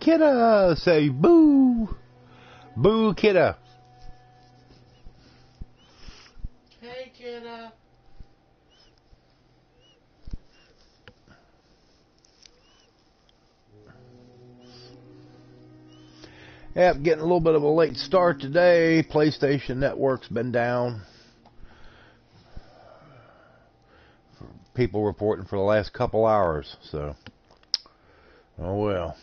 Kidda! Say boo! Boo, Kidda! Hey, Kidda. Yep, getting a little bit of a late start today. PlayStation Network's been down. People reporting for the last couple hours, so oh well.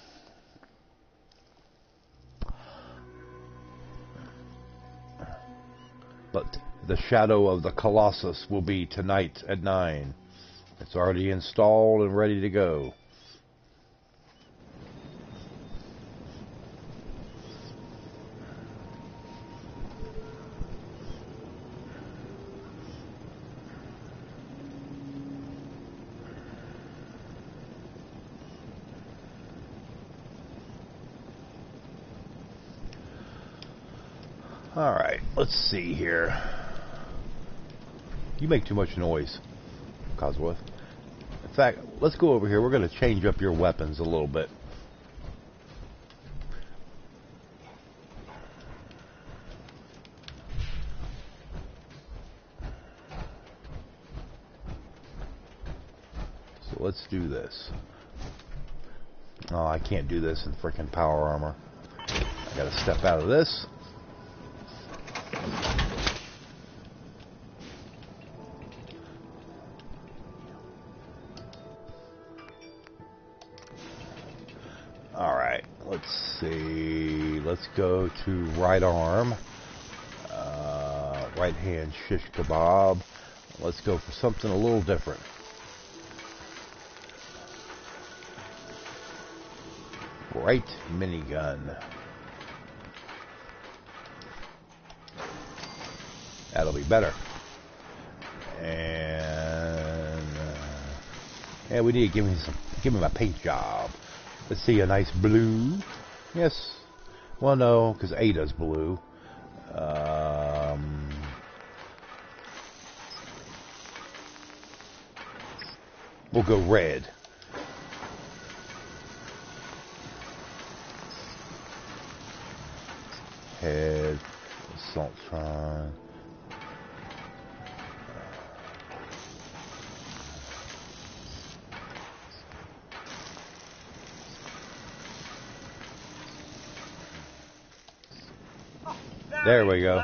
But the Shadow of the Colossus will be tonight at 9. It's already installed and ready to go. Alright, let's see here. You make too much noise, Cosworth. In fact, let's go over here. We're going to change up your weapons a little bit. So let's do this. Oh, I can't do this in frickin' power armor. I got to step out of this. Alright, let's see. Let's go to right arm. Right hand shish kebab. Let's go for something a little different. Right minigun. That'll be better. And yeah, we need to give me my paint job. Let's see, a nice blue. Yes. Well, no, because Ada's blue. We'll go red. Head, Assaultron. There we go.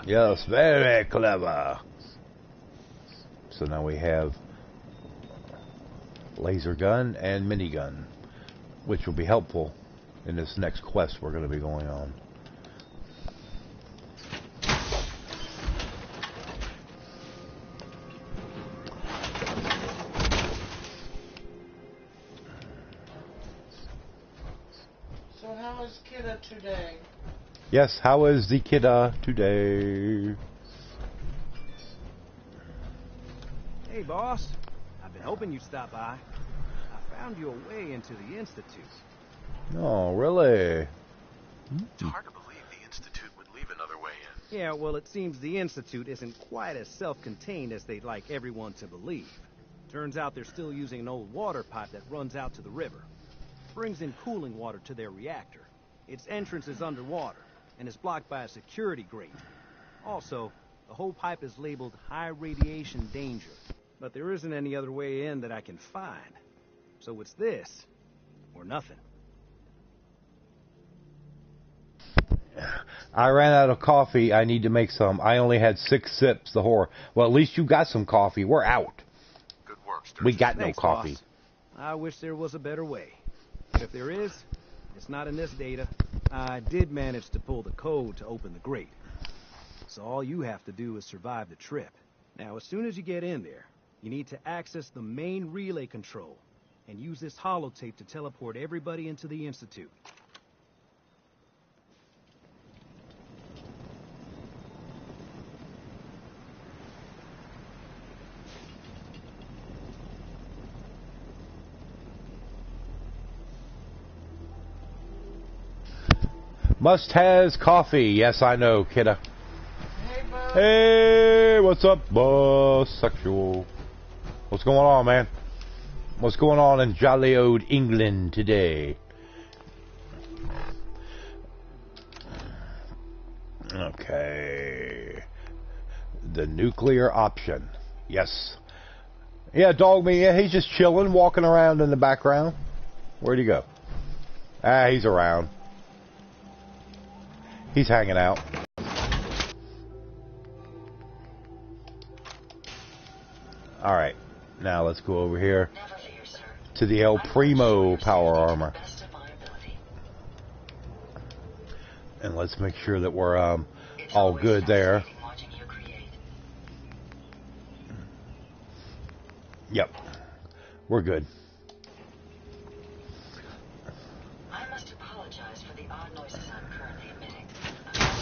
Yes, very clever. So now we have laser gun and minigun, which will be helpful in this next quest we're going to be going on. So how is Kidda today? Yes, how is the Kidda today? Hey, boss. I've been hoping you'd stop by. I found you a way into the Institute. Oh, really? It's hard to believe the Institute would leave another way in. Yeah, well, it seems the Institute isn't quite as self-contained as they'd like everyone to believe. Turns out they're still using an old water pipe that runs out to the river. Brings in cooling water to their reactor. Its entrance is underwater and is blocked by a security grate. Also, the whole pipe is labeled high radiation danger, but there isn't any other way in that I can find. So it's this, or nothing. I ran out of coffee. I need to make some. I only had 6 sips. The whore. Well, at least you got some coffee. We're out. Good work, Sturgis. We got Thanks, no coffee. boss. I wish there was a better way. But if there is, it's not in this data. I did manage to pull the code to open the grate. So all you have to do is survive the trip. Now, as soon as you get in there, you need to access the main relay control and use this holotape to teleport everybody into the Institute. Must has coffee. Yes, I know, Kidda. Hey, bud. Hey, what's up, boss? Sexual. What's going on, man? What's going on in jolly old England today? Okay. The nuclear option. Yes. Yeah, dog me. Yeah, he's just chilling, walking around in the background. Where'd he go? Ah, he's around. He's hanging out. Alright. Now let's go over here to the El Primo power armor. And let's make sure that we're all good there. Yep. We're good. I must apologize for the odd noises I'm currently emitting.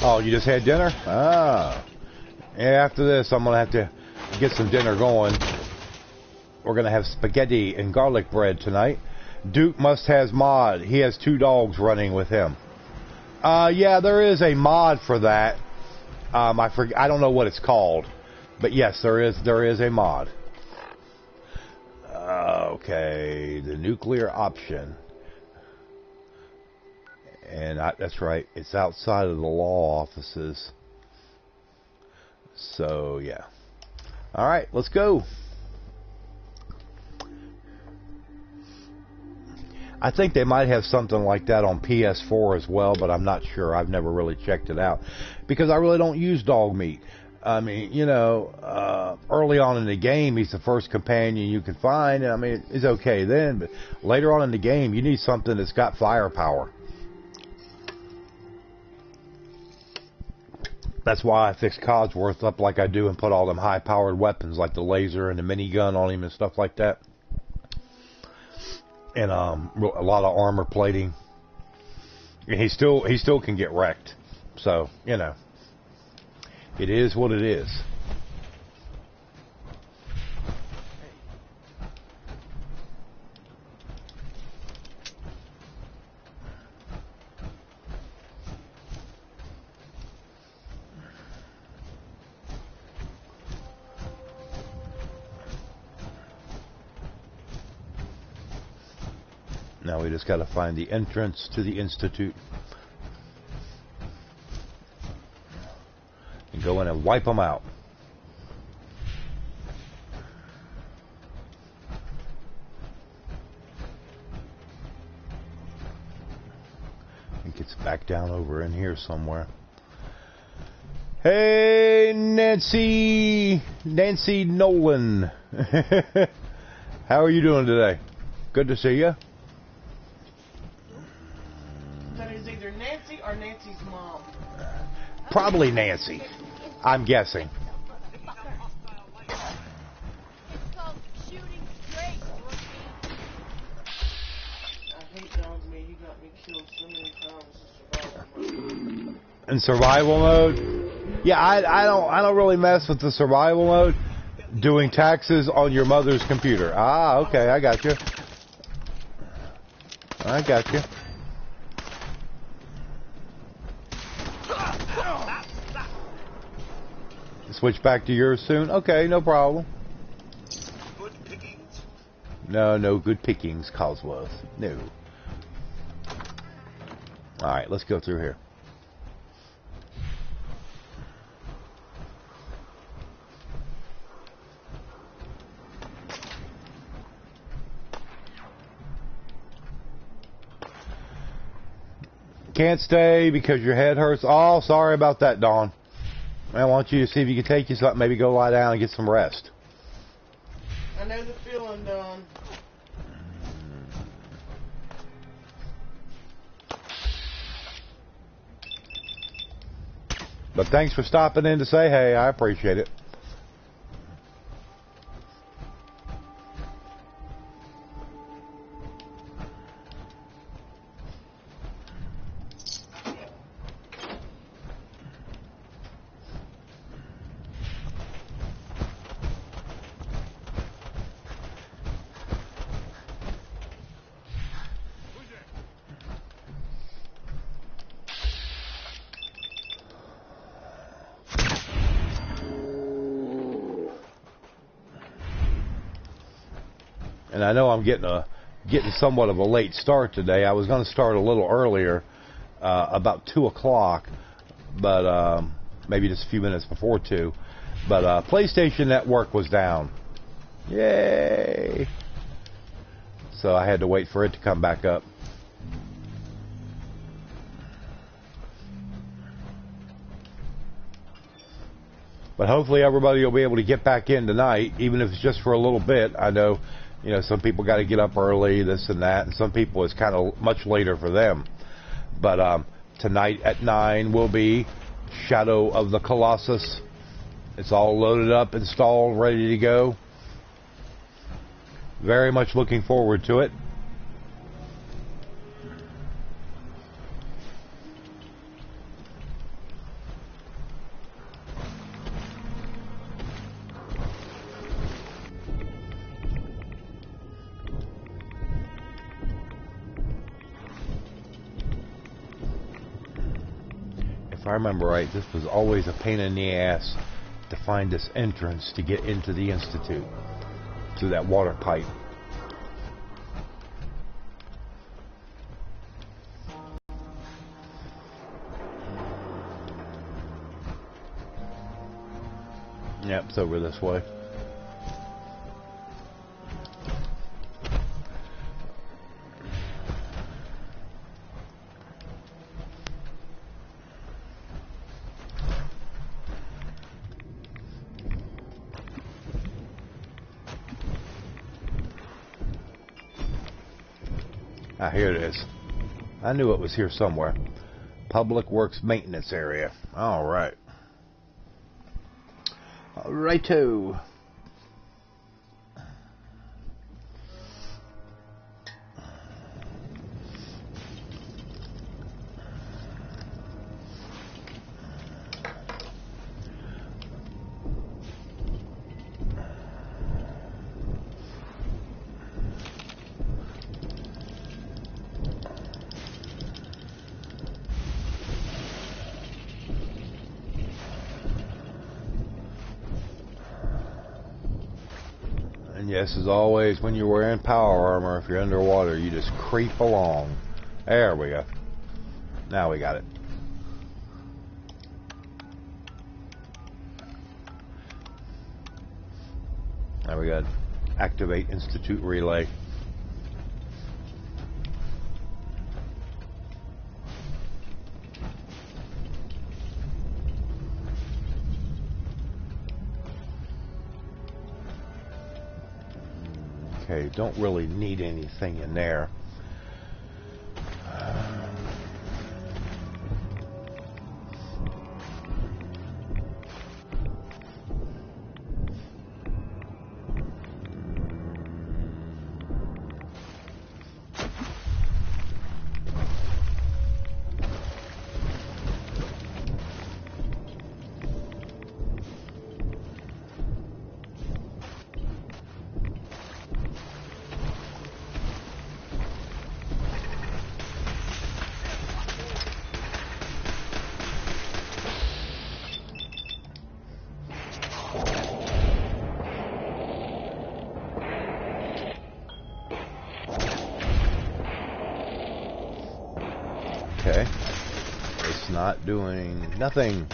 Oh, you just had dinner? Ah. Yeah, after this, I'm going to have to get some dinner going. We're going to have spaghetti and garlic bread tonight. Duke must has mod. He has 2 dogs running with him. Yeah, there is a mod for that. I don't know what it's called. But yes, there is a mod. Okay, the nuclear option. And that's right, it's outside of the law offices. So, yeah. Alright, let's go. I think they might have something like that on PS4 as well, but I'm not sure. I've never really checked it out. Because I really don't use dog meat. I mean, you know, early on in the game, he's the first companion you can find. And I mean, it's okay then, but later on in the game, you need something that's got firepower. That's why I fixed Codsworth up like I do and put all them high-powered weapons like the laser and the minigun on him and stuff like that. And a lot of armor plating. And he still can get wrecked. So, you know. It is what it is. Now we just got to find the entrance to the Institute. And go in and wipe them out. I think it's back down over in here somewhere. Hey, Nancy Nolan. How are you doing today? Good to see you. That is either Nancy or Nancy's mom. Probably Nancy. I'm guessing. It's called shooting straight, rookie. I hate dogs, man. You got me killed so many times In in survival mode. survival mode? Yeah, I don't really mess with the survival mode. Doing taxes on your mother's computer. Ah, okay, I got you. I got you. Switch back to yours soon? Okay, no problem. Good pickings. No good pickings, Cosworth. No. Alright, let's go through here. Can't stay because your head hurts. Oh, sorry about that, Dawn. I want you to see if you can take you something. Maybe go lie down and get some rest. I know the feeling, Don. But thanks for stopping in to say hey. I appreciate it. And I know I'm getting somewhat of a late start today. I was going to start a little earlier, about 2 o'clock, but maybe just a few minutes before 2. But PlayStation Network was down. Yay! So I had to wait for it to come back up. But hopefully everybody will be able to get back in tonight, even if it's just for a little bit. I know, you know, some people got to get up early, this and that, and some people it's kind of much later for them. But tonight at 9 will be Shadow of the Colossus. It's all loaded up, installed, ready to go. Very much looking forward to it. If I remember right, this was always a pain in the ass to find this entrance to get into the Institute through that water pipe. Yep, it's over this way. Ah, here it is. I knew it was here somewhere. Public Works Maintenance Area. All right. All righto. And yes, as always, when you're wearing power armor, if you're underwater, you just creep along. There we go. Now we got it. Now we got activate Institute relay. Okay, don't really need anything in there. Okay. It's not doing nothing.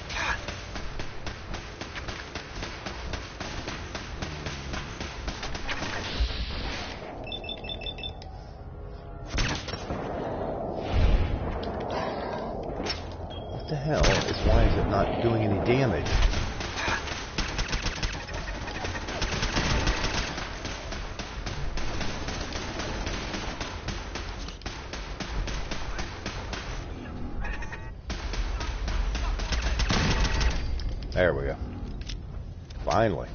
What the hell is, why is it not doing any damage? There we go. Finally.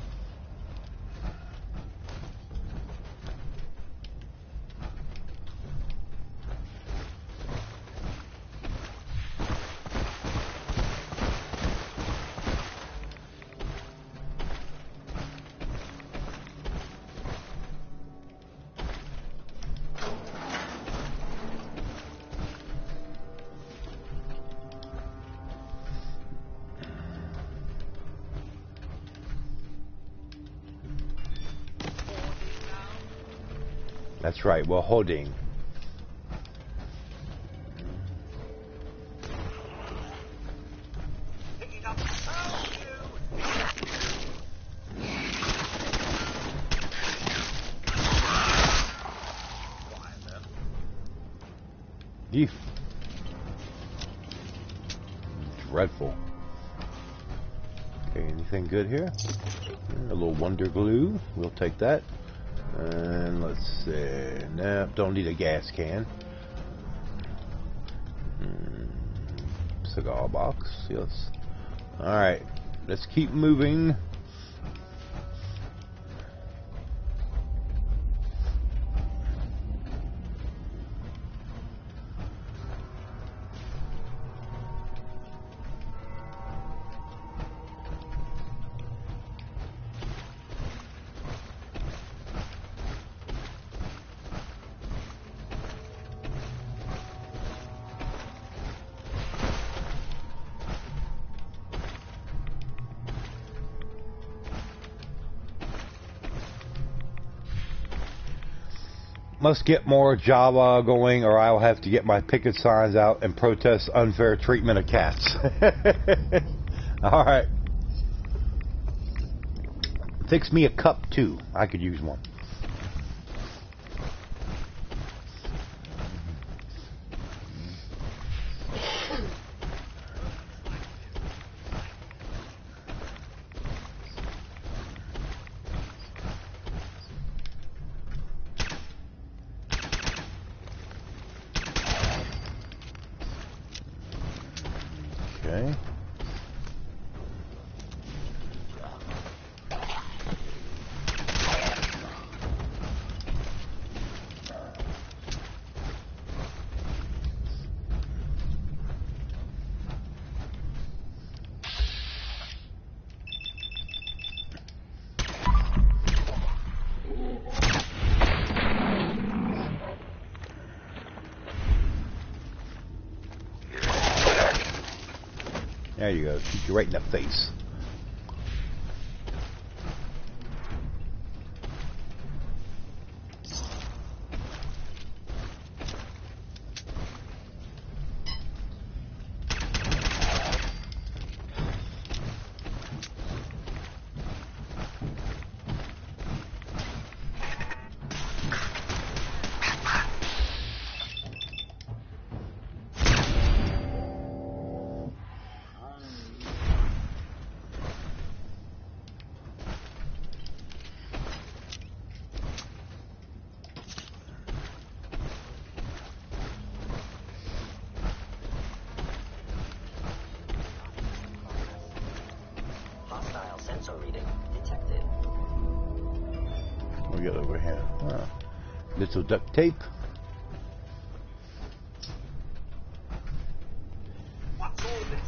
That's right, we're holding. Gee. Dreadful. Okay, anything good here? A little Wonder Glue. We'll take that. And let's see. Nope, don't need a gas can. Cigar box. Yes. Alright. Let's keep moving. Must get more Java going, or I'll have to get my picket signs out and protest unfair treatment of cats. Alright. Fix me a cup too. I could use one. Okay. There you go. Shoot you right in the face. We got over here. Little duct tape. What's all this?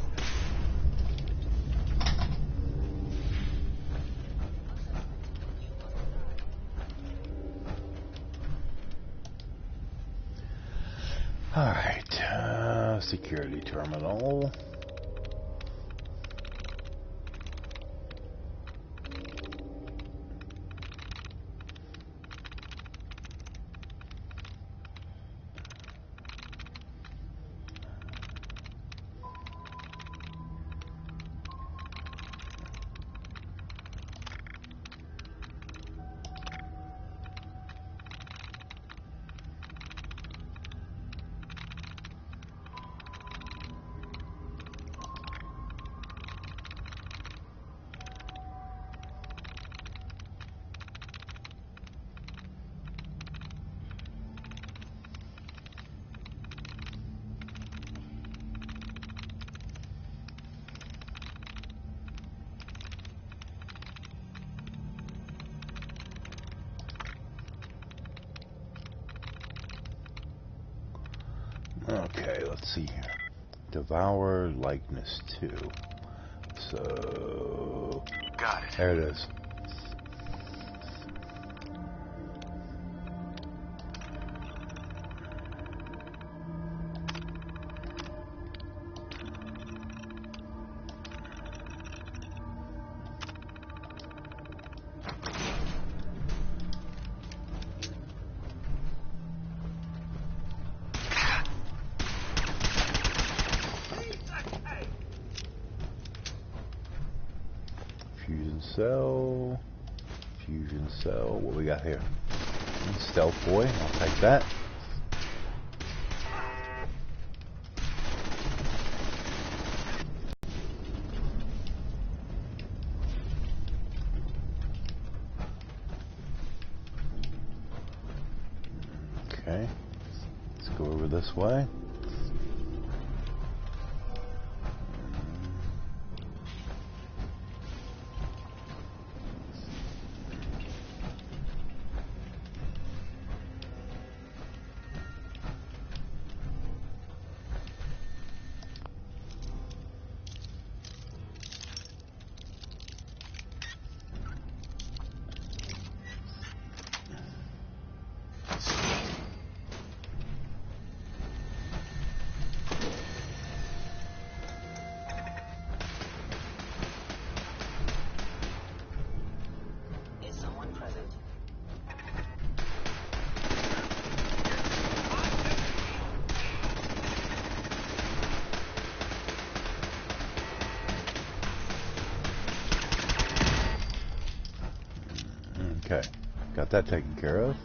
Alright, security terminal. Okay, let's see here. Devour likeness 2. So Got it. there it is. Fusion cell. What we got here? Stealth boy. I'll take that. Okay. Let's go over this way. Is someone present? Okay. Got that taken care of.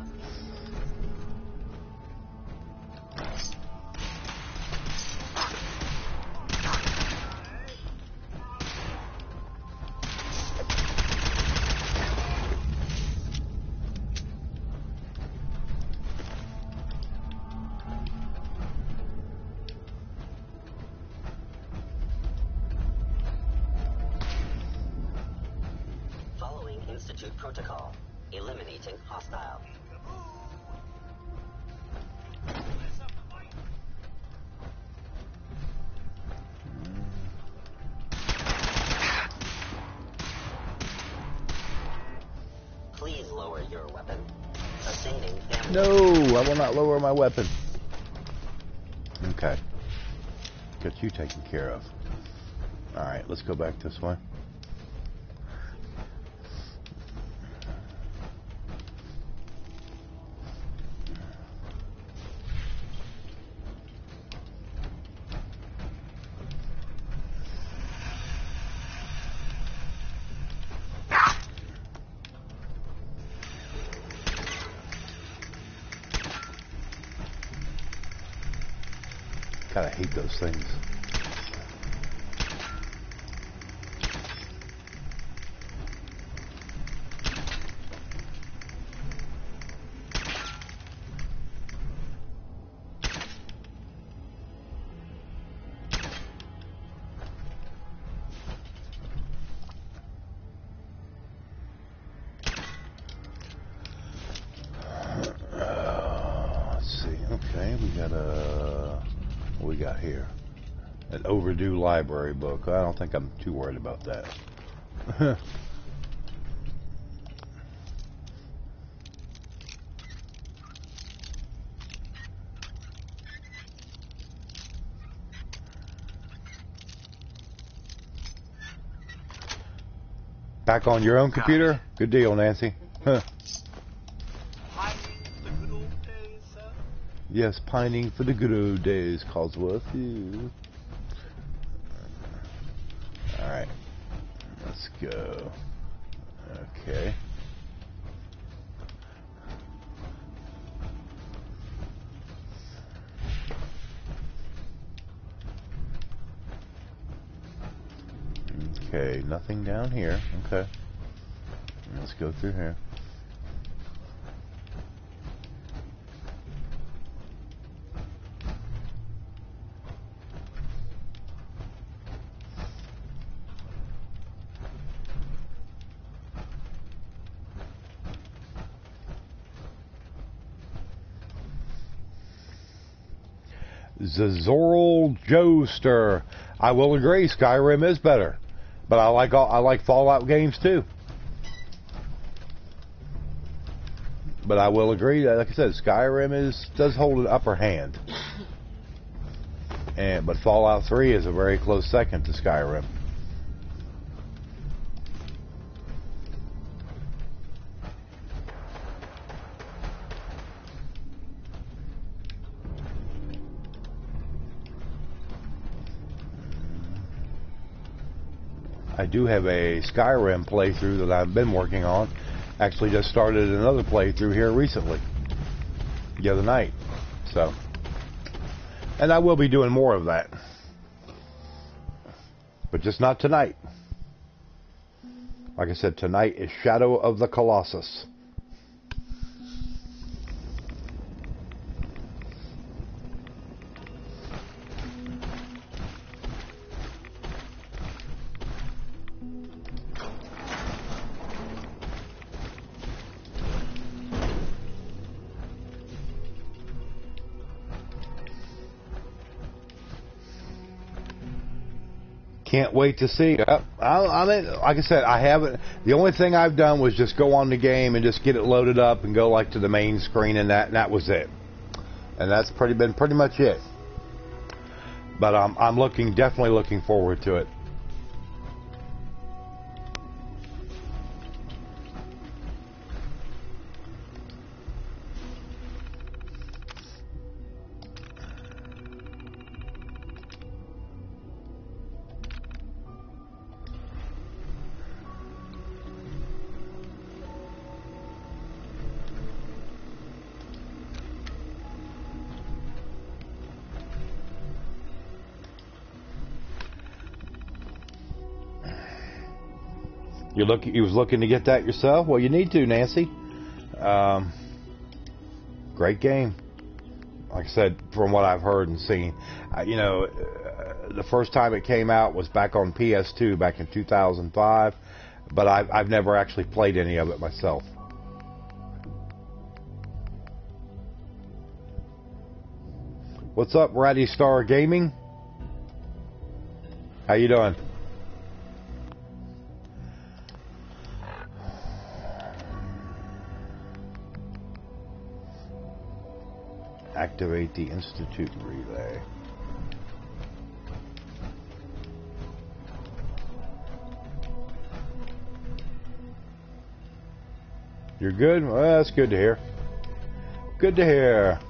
Following Institute protocol. Eliminating hostile. Please lower your weapon. Sustaining damage. No, I will not lower my weapon. Okay. Got you taken care of. Alright, let's go back this way. God, I hate those things. Let's see. Okay, we got what we got here? An overdue library book. I don't think I'm too worried about that. Back on your own computer? Good deal, Nancy. Huh. The good old days, sir. Yes, pining for the good old days, Cosworth. Alright. Let's go. Okay. Okay, nothing down here. Okay. Let's go through here. Zazoral Joester. I will agree, Skyrim is better, but I like Fallout games too. But I will agree that, like I said, Skyrim does hold an upper hand, but Fallout 3 is a very close second to Skyrim. I do have a Skyrim playthrough that I've been working on. Actually just started another playthrough here recently, the other night. So, and I will be doing more of that, but just not tonight. Like I said, tonight is Shadow of the Colossus. Can't wait to see. I mean, like I said, I haven't. The only thing I've done was just go on the game and just get it loaded up and go like to the main screen, and that was it. And that's been pretty much it. But I'm definitely looking forward to it. You was looking to get that yourself? Well, you need to, Nancy. Great game. Like I said, from what I've heard and seen, the first time it came out was back on PS2 back in 2005, but I've never actually played any of it myself. What's up, Ratty Star Gaming? How you doing? Activate the Institute relay. You're good? Well, that's good to hear. Good to hear.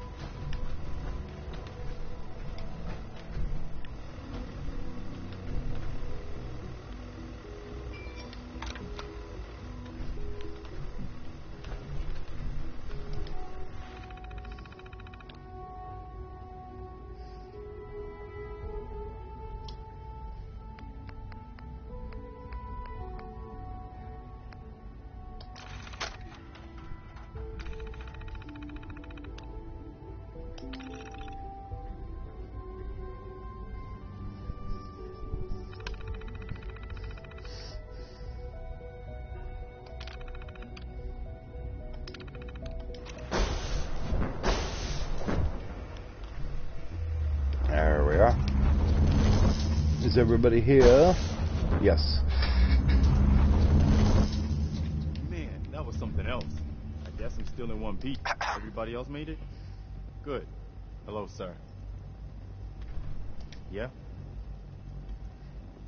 Is everybody here? Yes. Man, that was something else. I guess I'm still in one piece. Everybody else made it? Good. Hello, sir. Yeah?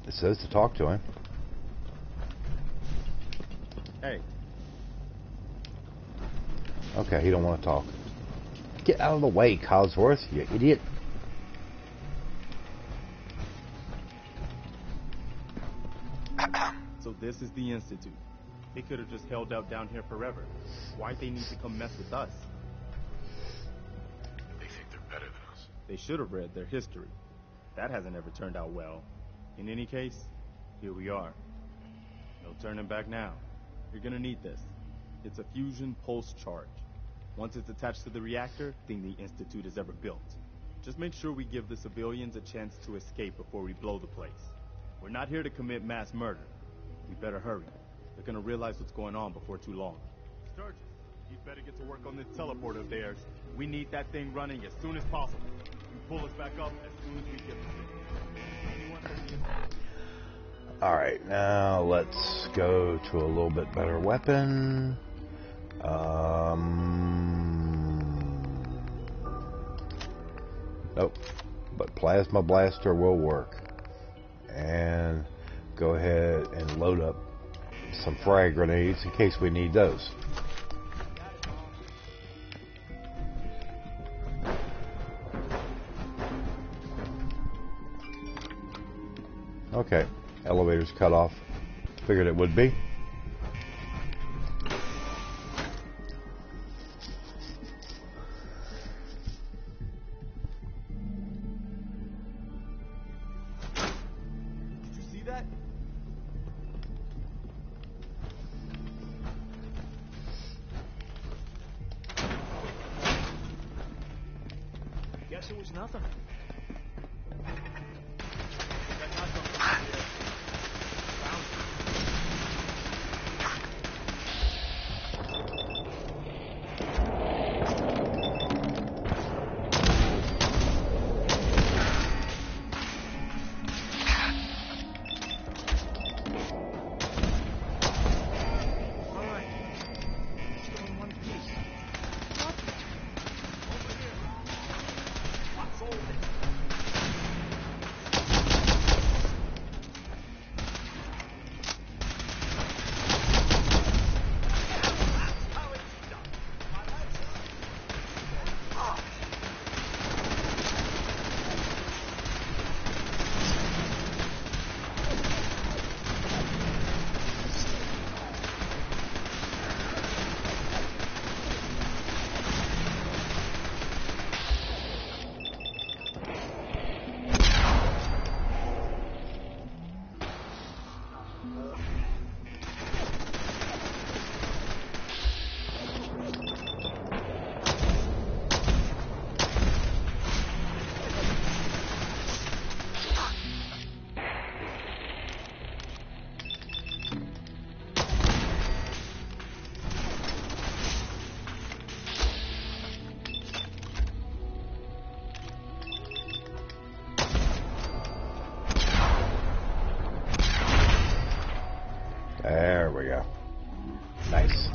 It says to talk to him. Hey. Okay, he don't want to talk. Get out of the way, Cosworth, you idiot. So this is the Institute. They could have just held out down here forever. Why'd they need to come mess with us? They think they're better than us. They should have read their history. That hasn't ever turned out well. In any case, here we are. No turning back now. You're gonna need this. It's a fusion pulse charge. Once it's attached to the reactor, thing the Institute has ever built. Just make sure we give the civilians a chance to escape before we blow the place. We're not here to commit mass murder. We better hurry. They're gonna realize what's going on before too long. Sturgis, you better get to work on this teleporter of theirs. We need that thing running as soon as possible. You pull us back up as soon as we get the signal. Alright, now let's go to a little bit better weapon. Nope. But Plasma Blaster will work. And go ahead and load up some frag grenades in case we need those. Okay, elevator's cut off. Figured it would be. Did you see that? Guess it was nothing. There we go. Nice.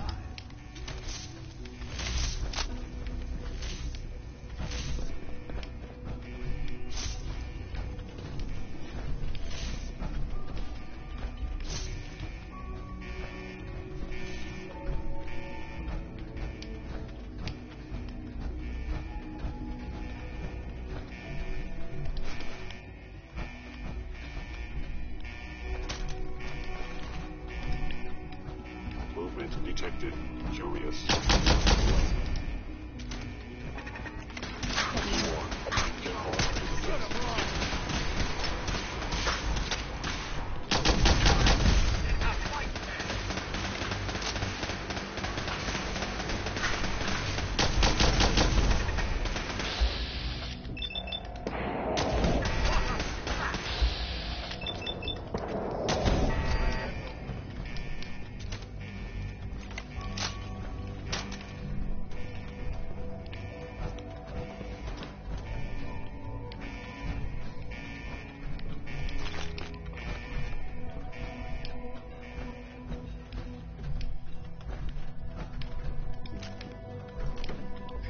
Detected. Curious.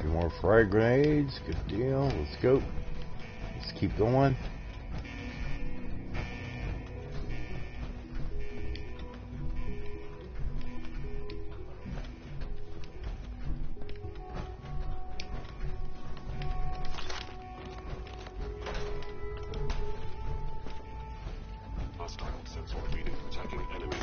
More frag grenades, good deal. Let's go. Let's keep going. Hostile sensor reading attacking enemy.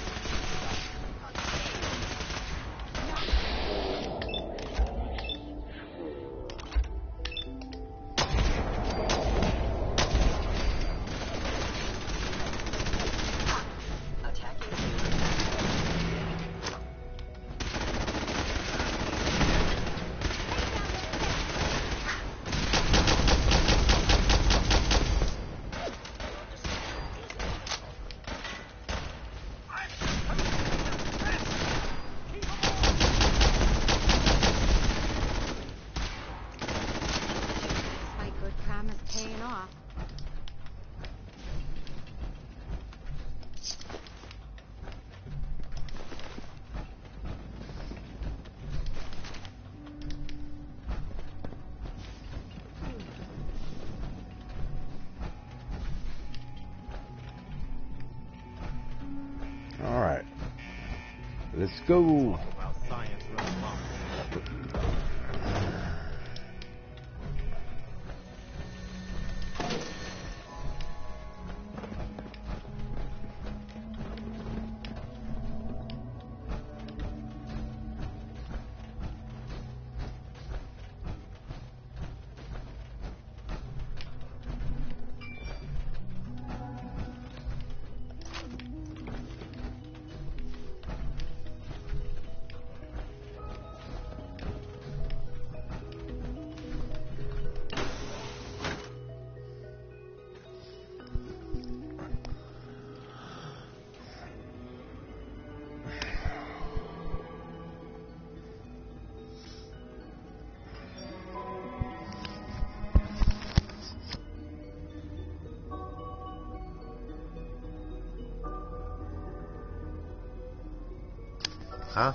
All right. Let's go. Huh?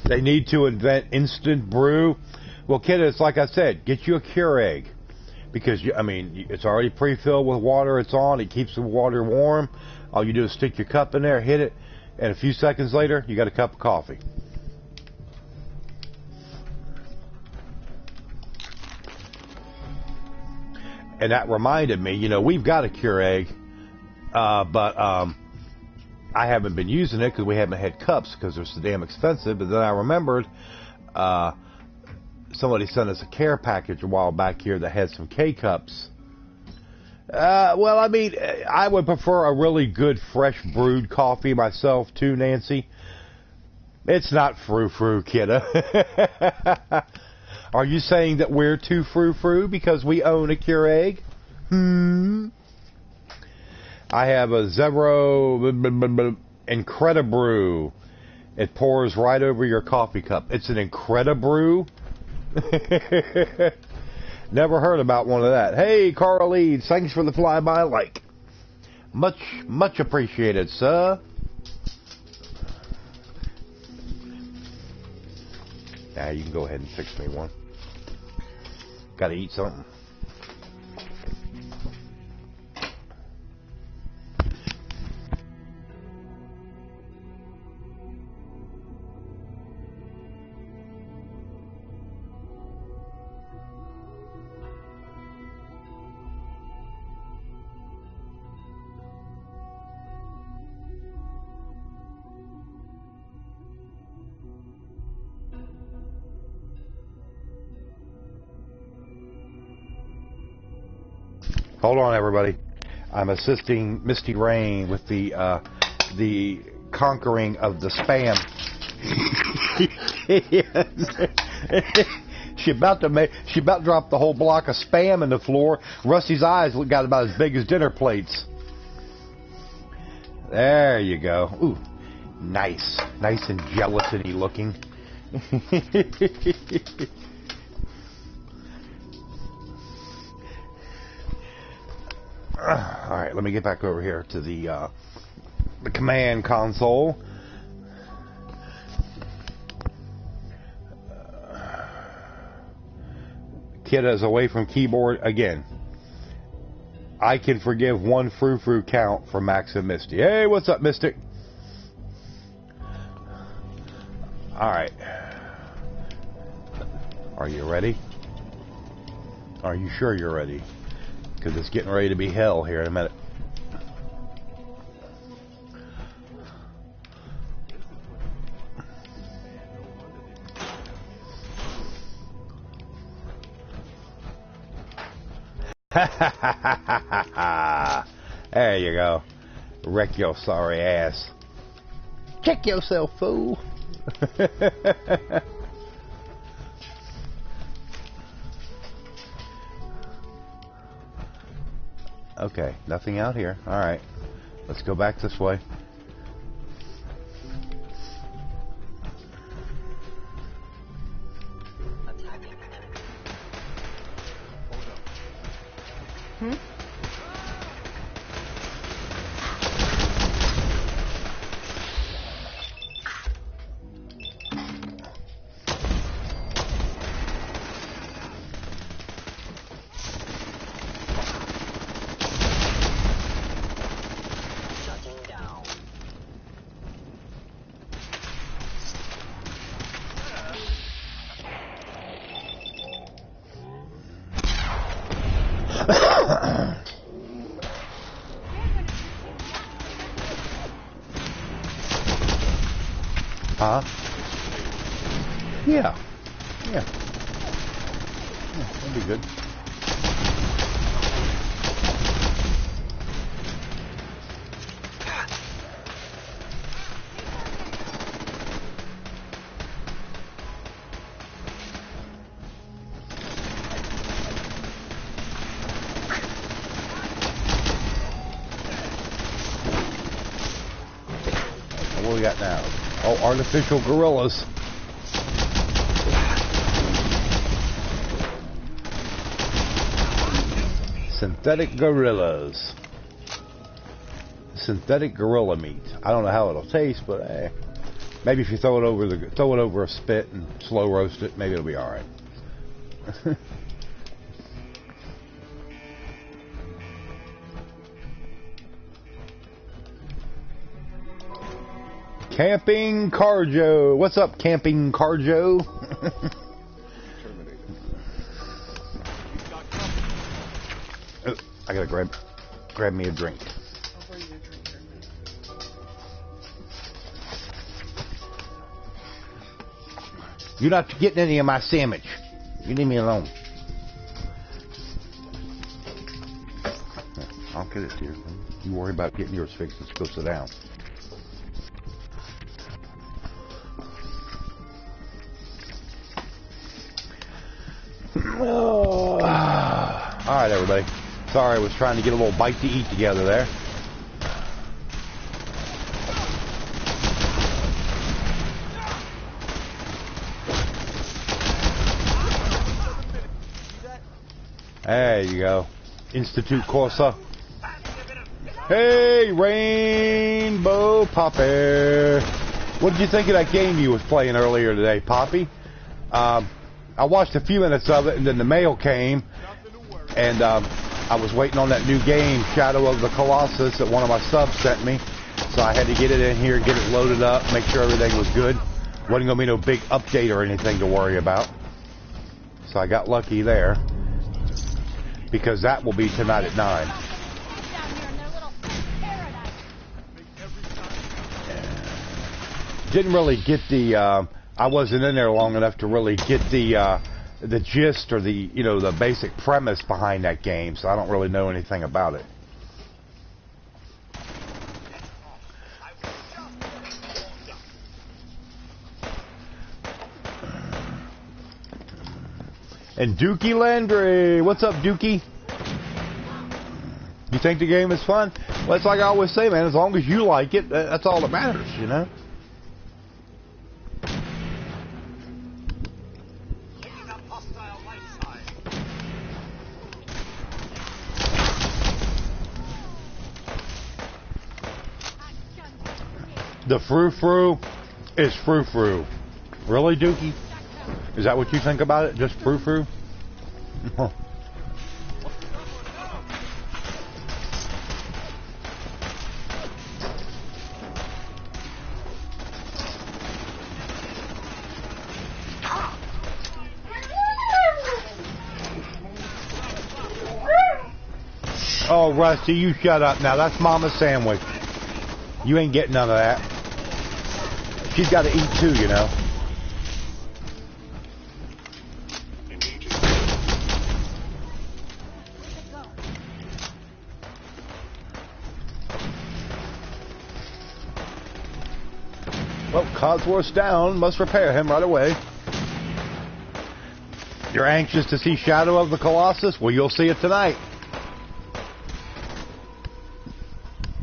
They need to invent instant brew. Well, kid, it's like I said, get you a Keurig. Because, I mean, it's already pre-filled with water. It's on. It keeps the water warm. All you do is stick your cup in there, hit it, and a few seconds later, you got a cup of coffee. And that reminded me, you know, we've got a Keurig, but I haven't been using it because we haven't had cups because they're so damn expensive. But then I remembered somebody sent us a care package a while back here that had some K-cups. Well, I mean, I would prefer a really good fresh brewed coffee myself too, Nancy. It's not frou-frou, kidda. Are you saying that we're too frou-frou because we own a Keurig? I have a Zero Incredibrew. It pours right over your coffee cup. It's an Incredibrew? Never heard about one of that. Hey, Carl Leeds, thanks for the flyby like. Much appreciated, sir. Now you can go ahead and fix me one. Gotta eat something. Hold on, everybody. I'm assisting Misty Rain with the conquering of the spam. She about to drop the whole block of spam in the floor. Rusty's eyes got about as big as dinner plates. There you go. Ooh, nice and gelatiny looking. All right, let me get back over here to the command console. Kidda's away from keyboard again. I can forgive one frou-frou count for Max and Misty. Hey, what's up, Mystic? All right. Are you ready? Are you sure you're ready? Because it's getting ready to be hell here in a minute. There you go. Wreck your sorry ass. Check yourself, fool. Okay, nothing out here. Alright, let's go back this way. Huh? Yeah. Yeah. Yeah, that'd be good. What do we got now? Oh, artificial gorillas. Synthetic gorillas. Synthetic gorilla meat. I don't know how it'll taste, but maybe if you throw it over a spit and slow roast it, maybe it'll be all right. Camping Carjo. What's up, Camping Carjo? Oh, I gotta grab me a drink. You're not getting any of my sandwich. You leave me alone. I'll get it, dear. You worry about getting yours fixed. Let's go sit down. Alright, everybody. Sorry, I was trying to get a little bite to eat together there. There you go. Institute Corsa. Hey, Rainbow Poppy. What did you think of that game you was playing earlier today, Poppy? I watched a few minutes of it, and then the mail came, and I was waiting on that new game, Shadow of the Colossus, that one of my subs sent me. So I had to get it in here, get it loaded up, make sure everything was good. Wasn't going to be no big update or anything to worry about. So I got lucky there. Because that will be tonight at 9. Didn't really get the, I wasn't in there long enough to really get the gist or the, the basic premise behind that game, so I don't really know anything about it. And Dookie Landry, what's up, Dookie? You think the game is fun? Well, it's like I always say, man, as long as you like it, that's all that matters, you know? The frou-frou is frou-frou. Really, Dookie? Is that what you think about it? Just frou-frou? Oh, Rusty, you shut up now. That's Mama's sandwich. You ain't getting none of that. She's got to eat too, you know. Well, Codsworth's down. Must repair him right away. You're anxious to see Shadow of the Colossus? Well, you'll see it tonight.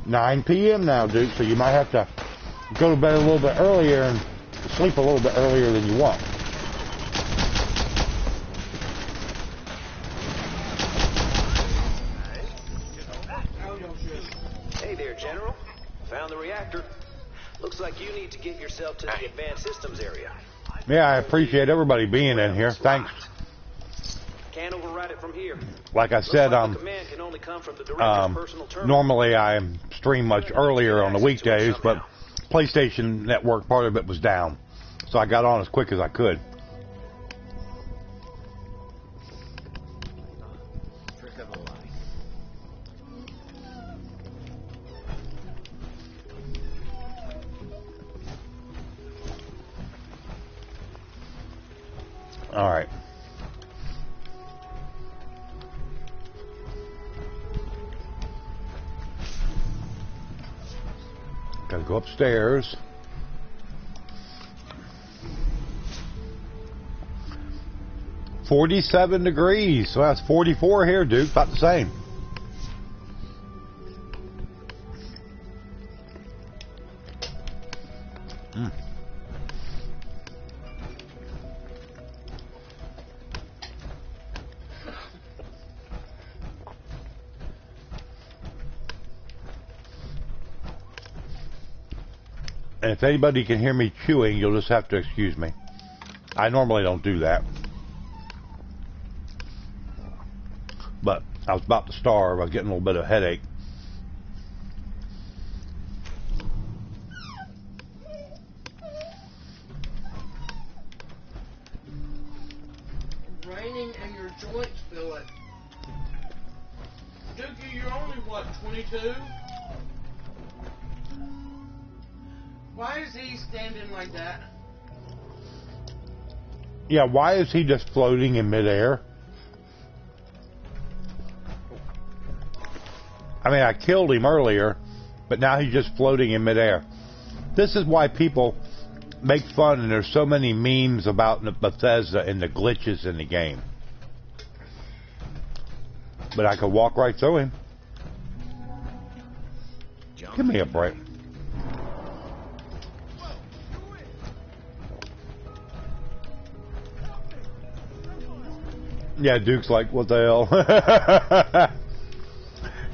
9 p.m. now, Duke, so you might have to go to bed a little bit earlier and sleep a little bit earlier than you want. Hey there, General. Found the reactor. Looks like you need to get yourself to the advanced systems area. Yeah, I appreciate everybody being in here. Thanks. Can't override it from here. Like I said, normally I stream much earlier on the weekdays, but PlayStation Network, part of it was down. So I got on as quick as I could. All right. Gotta go upstairs. $47 degrees. So that's 44 here, Duke. About the same. And if anybody can hear me chewing, you'll just have to excuse me. I normally don't do that. But I was about to starve. I was getting a little bit of a headache. It's raining and your joints feel it. Dookie, you're only, what, 22? Why is he standing like that? Yeah, why is he just floating in midair? I mean, I killed him earlier, but now he's just floating in midair. This is why people make fun, and there's so many memes about Bethesda and the glitches in the game. But I could walk right through him. Give me a break. Yeah, Duke's like, what the hell?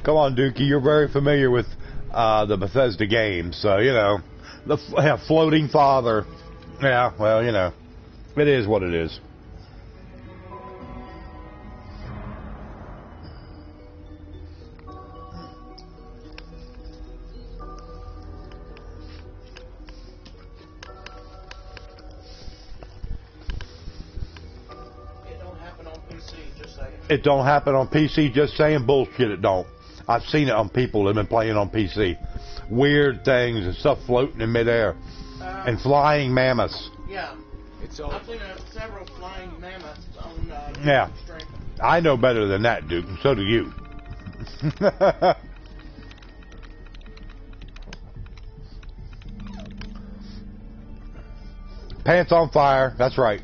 Come on, Dookie, you're very familiar with the Bethesda games, so, you know, the floating father. Yeah, well, you know, it is what it is. It don't happen on PC, just saying bullshit, it don't. I've seen it on people that have been playing on PC. Weird things and stuff floating in midair. And flying mammoths. Yeah. I've seen several flying mammoths on yeah. Livestreamer. I know better than that, Duke, and so do you. Pants on fire, that's right.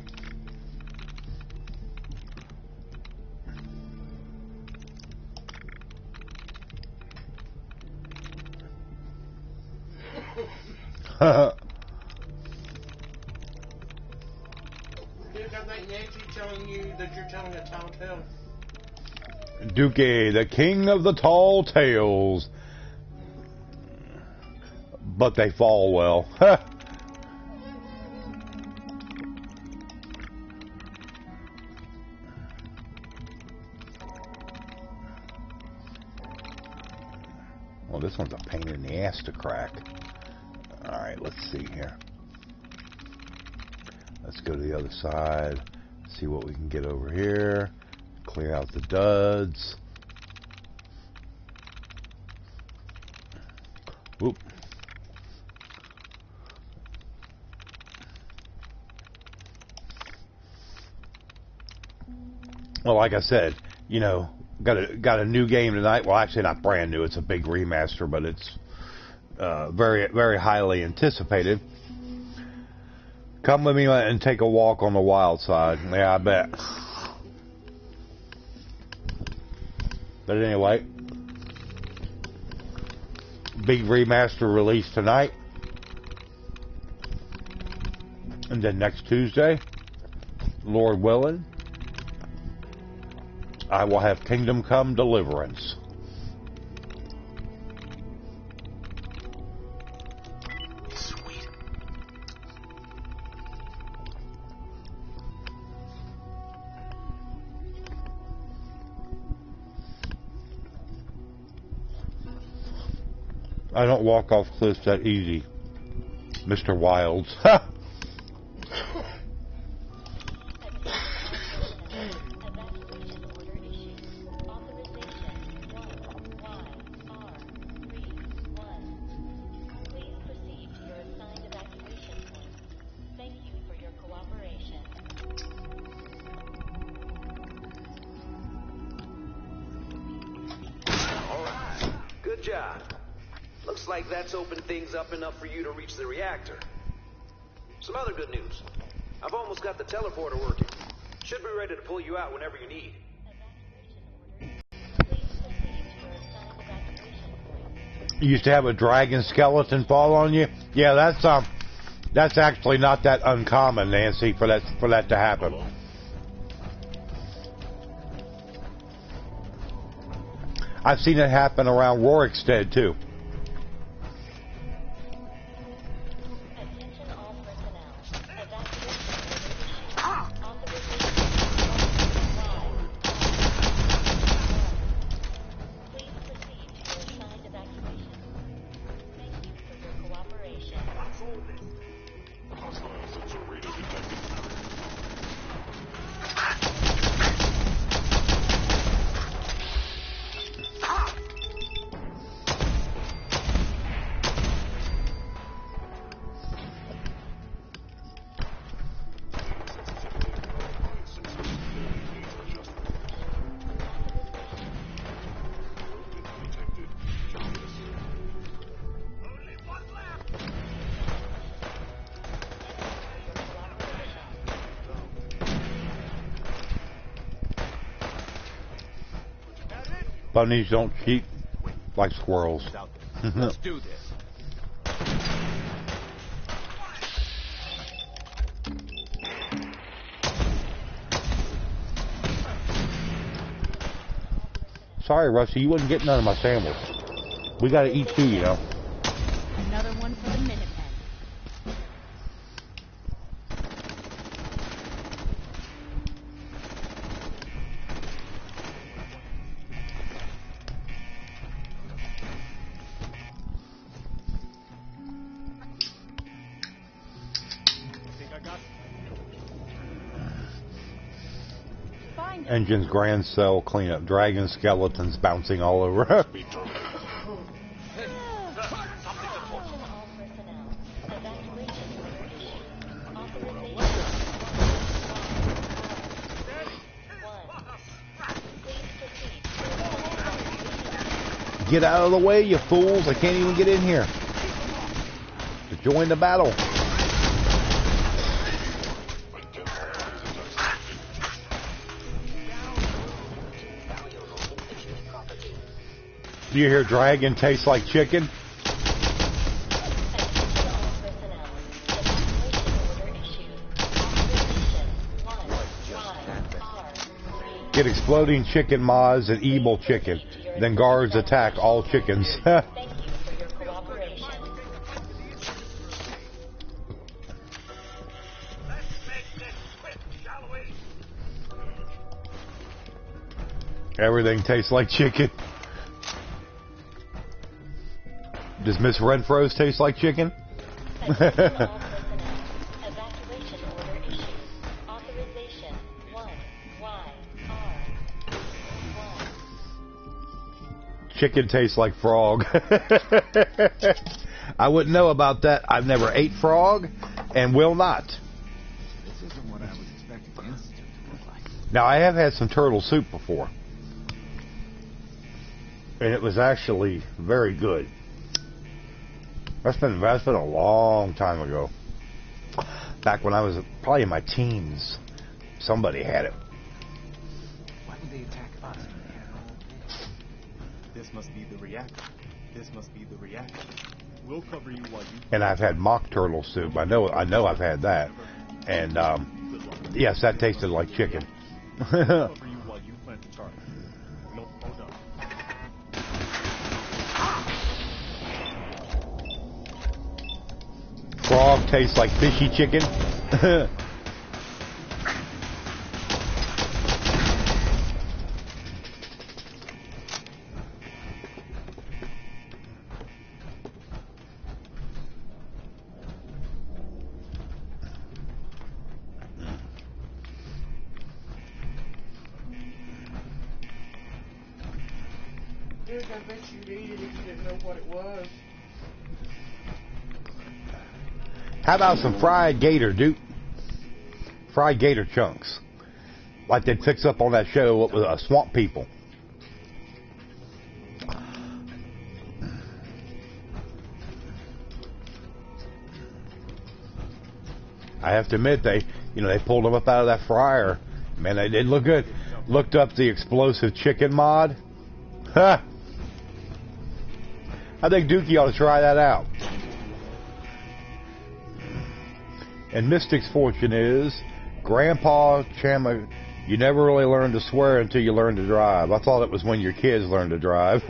Dude, I think Nancy's telling you that you're telling a tall tale. Dookie, the king of the tall tales. But they fall well. Well, this one's a pain in the ass to crack. Alright, let's see here. Let's go to the other side. See what we can get over here. Clear out the duds. Whoop. Well, like I said, you know, got a new game tonight. Well, actually not brand new. It's a big remaster, but it's very, very highly anticipated. Come with me and take a walk on the wild side. Yeah, I bet. But anyway, big remaster release tonight. And then next Tuesday, Lord willing, I will have Kingdom Come Deliverance. Sweet. I don't walk off cliffs that easy, Mr. Wilds. Good job. Looks like that's opened things up enough for you to reach the reactor. Some other good news. I've almost got the teleporter working. Should be ready to pull you out whenever you need. You used to have a dragon skeleton fall on you. Yeah, that's actually not that uncommon, Nancy, for that to happen. I've seen it happen around Rorikstead too. Bunnies don't cheat like squirrels. Let's do this. Sorry, Rusty, you wouldn't get none of my sandwich. We gotta eat too, you know. Another one for the Minutemen. Engine's grand cell cleanup. Dragon skeletons bouncing all over. Get out of the way, you fools. I can't even get in here to join the battle. Do you hear dragon tastes like chicken? Get exploding chicken mods and evil chicken. Then guards attack all chickens. Everything tastes like chicken. Does Miss Renfro's taste like chicken? Chicken tastes like frog. I wouldn't know about that. I've never ate frog and will not. This isn't what I was expecting the Institute to look like. Now, I have had some turtle soup before. And it was actually very good. That's been a long time ago. Back when I was probably in my teens. Somebody had it. Why would they attack us? This must be the reactor. This must be the reactor. We'll cover you while you... And I've had mock turtle soup. I know I've had that. And, yes, that tasted like chicken. We'll cover you while you plant the charge. No, hold on. Frog tastes like fishy chicken. Dude, I bet you'd eat it if you didn't know what it was. How about some fried gator, Duke? Fried gator chunks. Like they'd fix up on that show, what was Swamp People. I have to admit, they pulled them up out of that fryer. Man, they did look good. Looked up the explosive chicken mod. Ha! I think Dookie ought to try that out. And Mystic's fortune is, Grandpa Chama, you never really learn to swear until you learn to drive. I thought it was when your kids learn to drive.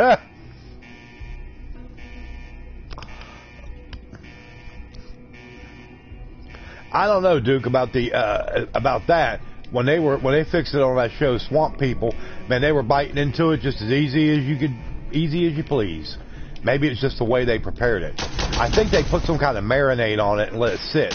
I don't know, Duke, about that. When they fixed it on that show, Swamp People, man, they were biting into it just as easy as you please. Maybe it's just the way they prepared it. I think they put some kind of marinade on it and let it sit.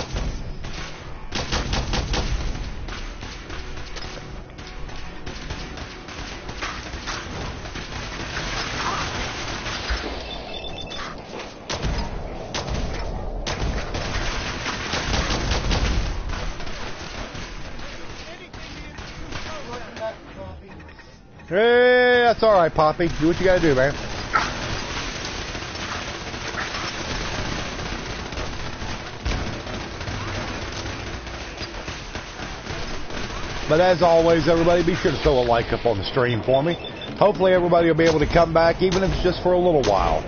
Hey, that's all right, Poppy. Do what you gotta do, man. But as always, everybody, be sure to throw a like up on the stream for me. hopefully everybody will be able to come back, even if it's just for a little while.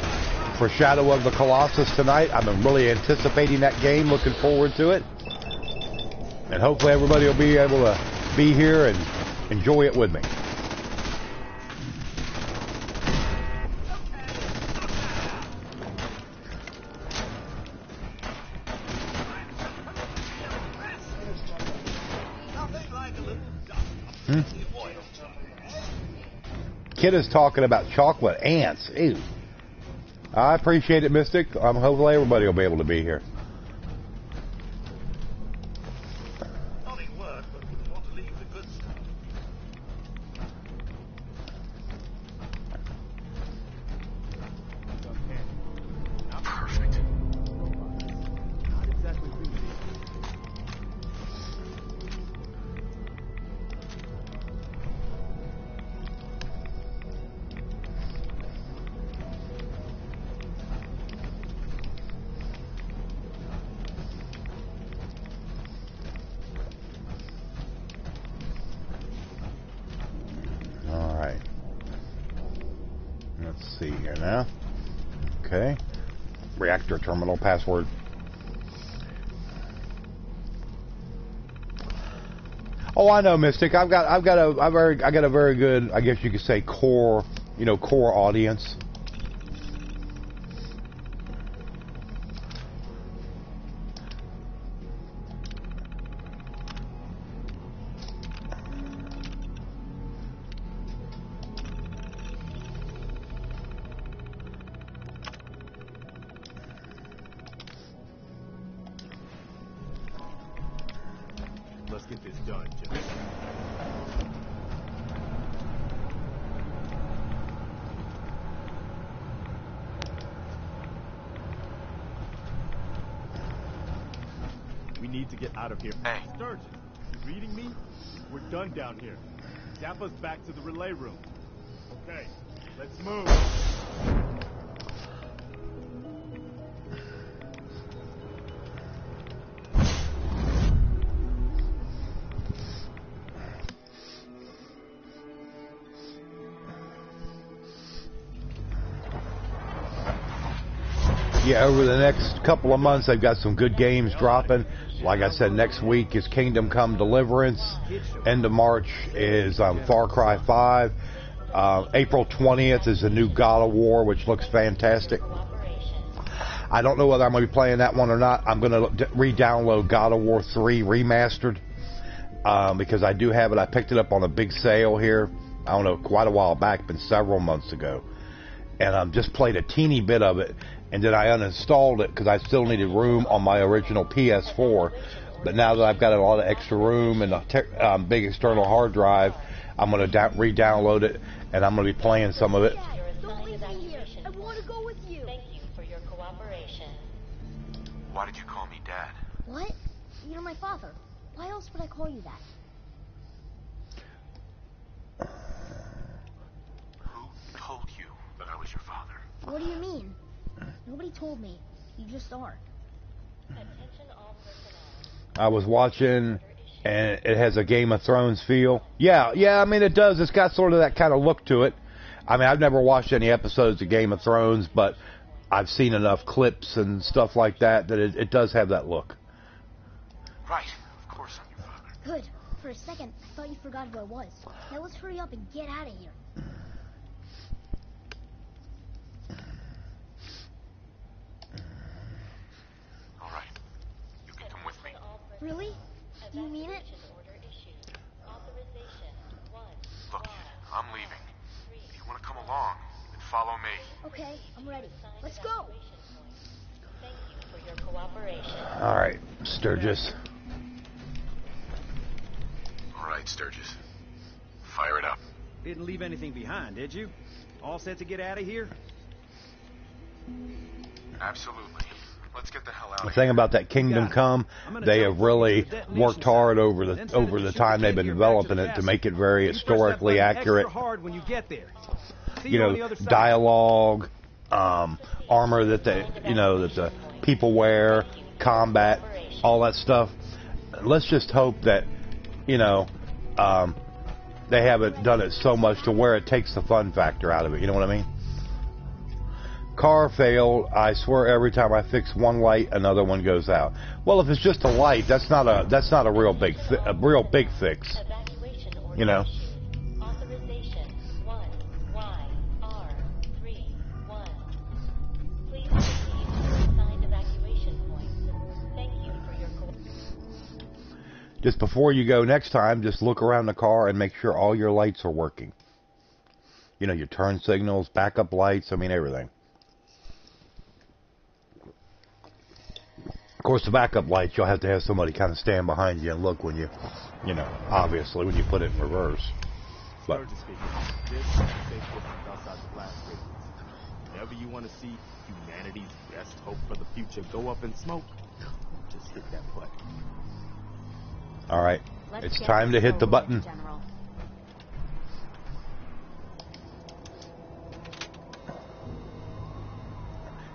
For Shadow of the Colossus tonight, I've been really anticipating that game, looking forward to it. And hopefully everybody will be able to be here and enjoy it with me. Kid is talking about chocolate ants. Ew. I appreciate it, Mystic. Hopefully everybody will be able to be here. Reactor terminal password. Oh, I know, Mystic. I got a very good, I guess you could say, core audience. Down here. Zap us back to the relay room. Okay, let's move. Yeah, over the next couple of months, they've got some good games dropping. Like I said, next week is Kingdom Come Deliverance. End of March is Far Cry 5. April 20th is the new God of War, which looks fantastic. I don't know whether I'm going to be playing that one or not. I'm going to re-download God of War 3 Remastered because I do have it. I picked it up on a big sale here, I don't know, quite a while back, been several months ago. And just played a teeny bit of it. And then I uninstalled it because I still needed room on my original PS4. But now that I've got a lot of extra room and a big external hard drive, I'm going to re-download it, and I'm going to be playing some of it. Don't leave me here. I want to go with you. Thank you for your cooperation. Why did you call me Dad? What? You're my father. Why else would I call you that? Who told you that I was your father? What do you mean? Nobody told me. You just are. Attention all personnel. I was watching, and it has a Game of Thrones feel. Yeah, I mean, it does. It's got sort of that kind of look to it. I mean, I've never watched any episodes of Game of Thrones, but I've seen enough clips and stuff like that it does have that look. Right. Of course I'm your father. Good. For a second, I thought you forgot who I was. Now let's hurry up and get out of here. Really? Do you mean it? Look, kid, I'm leaving. If you want to come along, then follow me. Okay, I'm ready. Let's go. Thank you for your cooperation. All right, Sturgis. All right, Sturgis. Fire it up. Didn't leave anything behind, did you? All set to get out of here? Absolutely. Let's get the hell out of The here. thing about that Kingdom Come, they have really worked hard over the time they've been developing it to make it very historically accurate. You know, dialogue, armor that the people wear, combat, all that stuff. Let's just hope that they haven't done it so much to where it takes the fun factor out of it. You know what I mean? Car failed. I swear every time I fix one light, another one goes out. Well, if it's just a light, that's not a real big fix. You know. Authorization 1YR31. Please proceed to your assigned evacuation point. Thank you for your Just before you go next time, just look around the car and make sure all your lights are working. You know, your turn signals, backup lights, I mean everything. Of course, the backup lights, you'll have to have somebody kind of stand behind you and look when you know, obviously, when you put it in reverse. But This is a safe distance outside the blast radius. Whenever you want to see humanity's best hope for the future go up in smoke, just hit that button. all right, it's time to hit the button. General.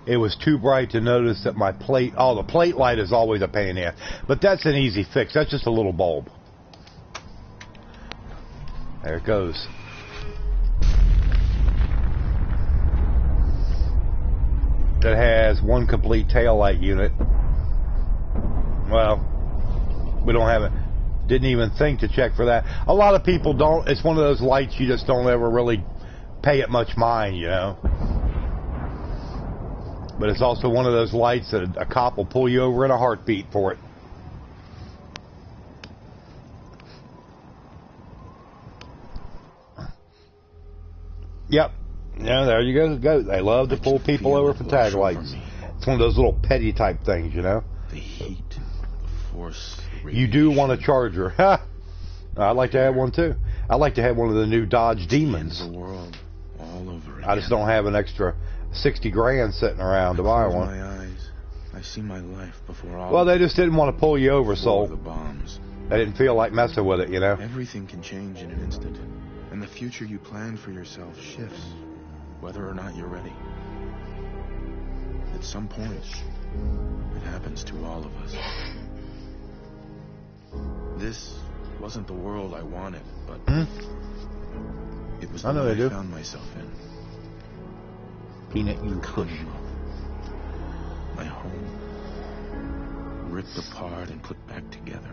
It was too bright to notice that my plate... Oh, the plate light is always a pain in the ass. But that's an easy fix. That's just a little bulb. There it goes. It has one complete taillight unit. Well, we don't have it. Didn't even think to check for that. A lot of people don't. It's one of those lights you just don't ever really pay it much mind, you know. But it's also one of those lights that a cop will pull you over in a heartbeat for it. Yep. Yeah, there you go. They love to pull people over for tag lights. It's one of those little petty type things, you know. The heat, the force. You do want a charger. Ha! I'd like to have one too. I'd like to have one of the new Dodge Demons. The world all over again. I just don't have an extra 60 grand sitting around to buy one. My eyes. I see my life before all. Well, they just didn't want to pull you over, so the bombs. They didn't feel like messing with it, you know. Everything can change in an instant, and the future you plan for yourself shifts, whether or not you're ready. At some point, it happens to all of us. This wasn't the world I wanted, but it was the one I found myself in. Peanut, you Commonwealth. My home. Ripped apart and put back together.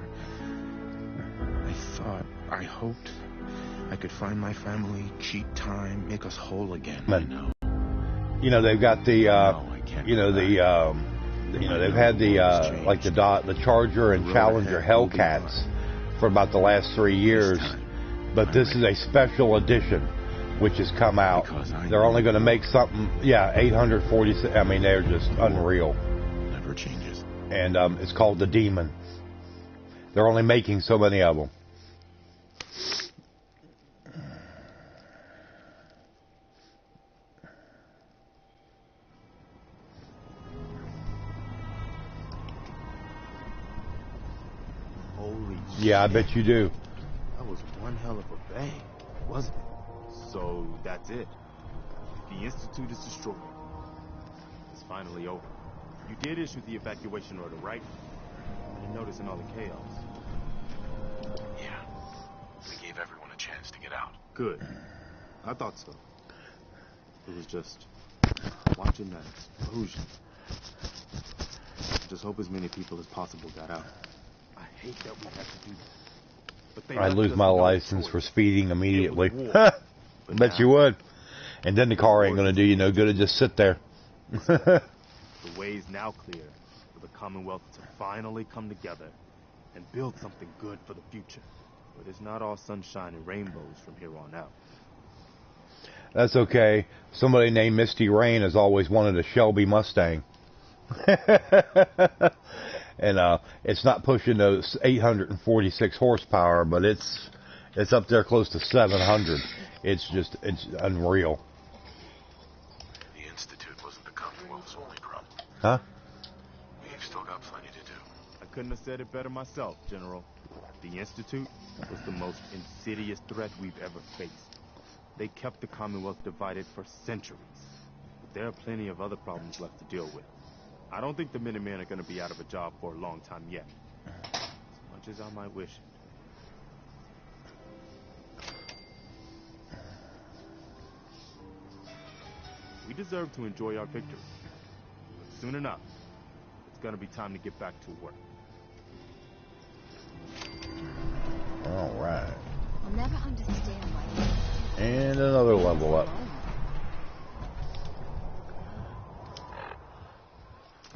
I hoped I could find my family, cheat time, make us whole again. You know, they've got the, they've had the, like the Charger and Challenger Hellcats for about the last 3 years. But this is a special edition, which has come out. They're only going to make something, 846. I mean, they're just unreal. Never changes. And it's called the Demon. They're only making so many of them. Holy shit. Yeah, I bet you do. That was one hell of a bang, wasn't it? So that's it. The Institute is destroyed. It's finally over. You did issue the evacuation order, right? You're noticing all the chaos. Yeah. We gave everyone a chance to get out. Good. I thought so. It was just watching that explosion. Just hope as many people as possible got out. I hate that we have to do that. But they I'd left lose us my no license choice. for speeding immediately. It was war. Bet you would. And then the car ain't going to do you no good to just sit there. The way is now clear for the Commonwealth to finally come together and build something good for the future. But it's not all sunshine and rainbows from here on out. That's okay. Somebody named Misty Rain has always wanted a Shelby Mustang. And it's not pushing those 846 horsepower, but it's up there close to 700. It's unreal. The Institute wasn't the Commonwealth's only problem. Huh? We've still got plenty to do. I couldn't have said it better myself, General. The Institute was the most insidious threat we've ever faced. They kept the Commonwealth divided for centuries. But there are plenty of other problems left to deal with. I don't think the Minutemen are going to be out of a job for a long time yet. As much as I might wish it. We deserve to enjoy our victory. But soon enough, it's gonna be time to get back to work. Alright. I'll never understand why. And another level up.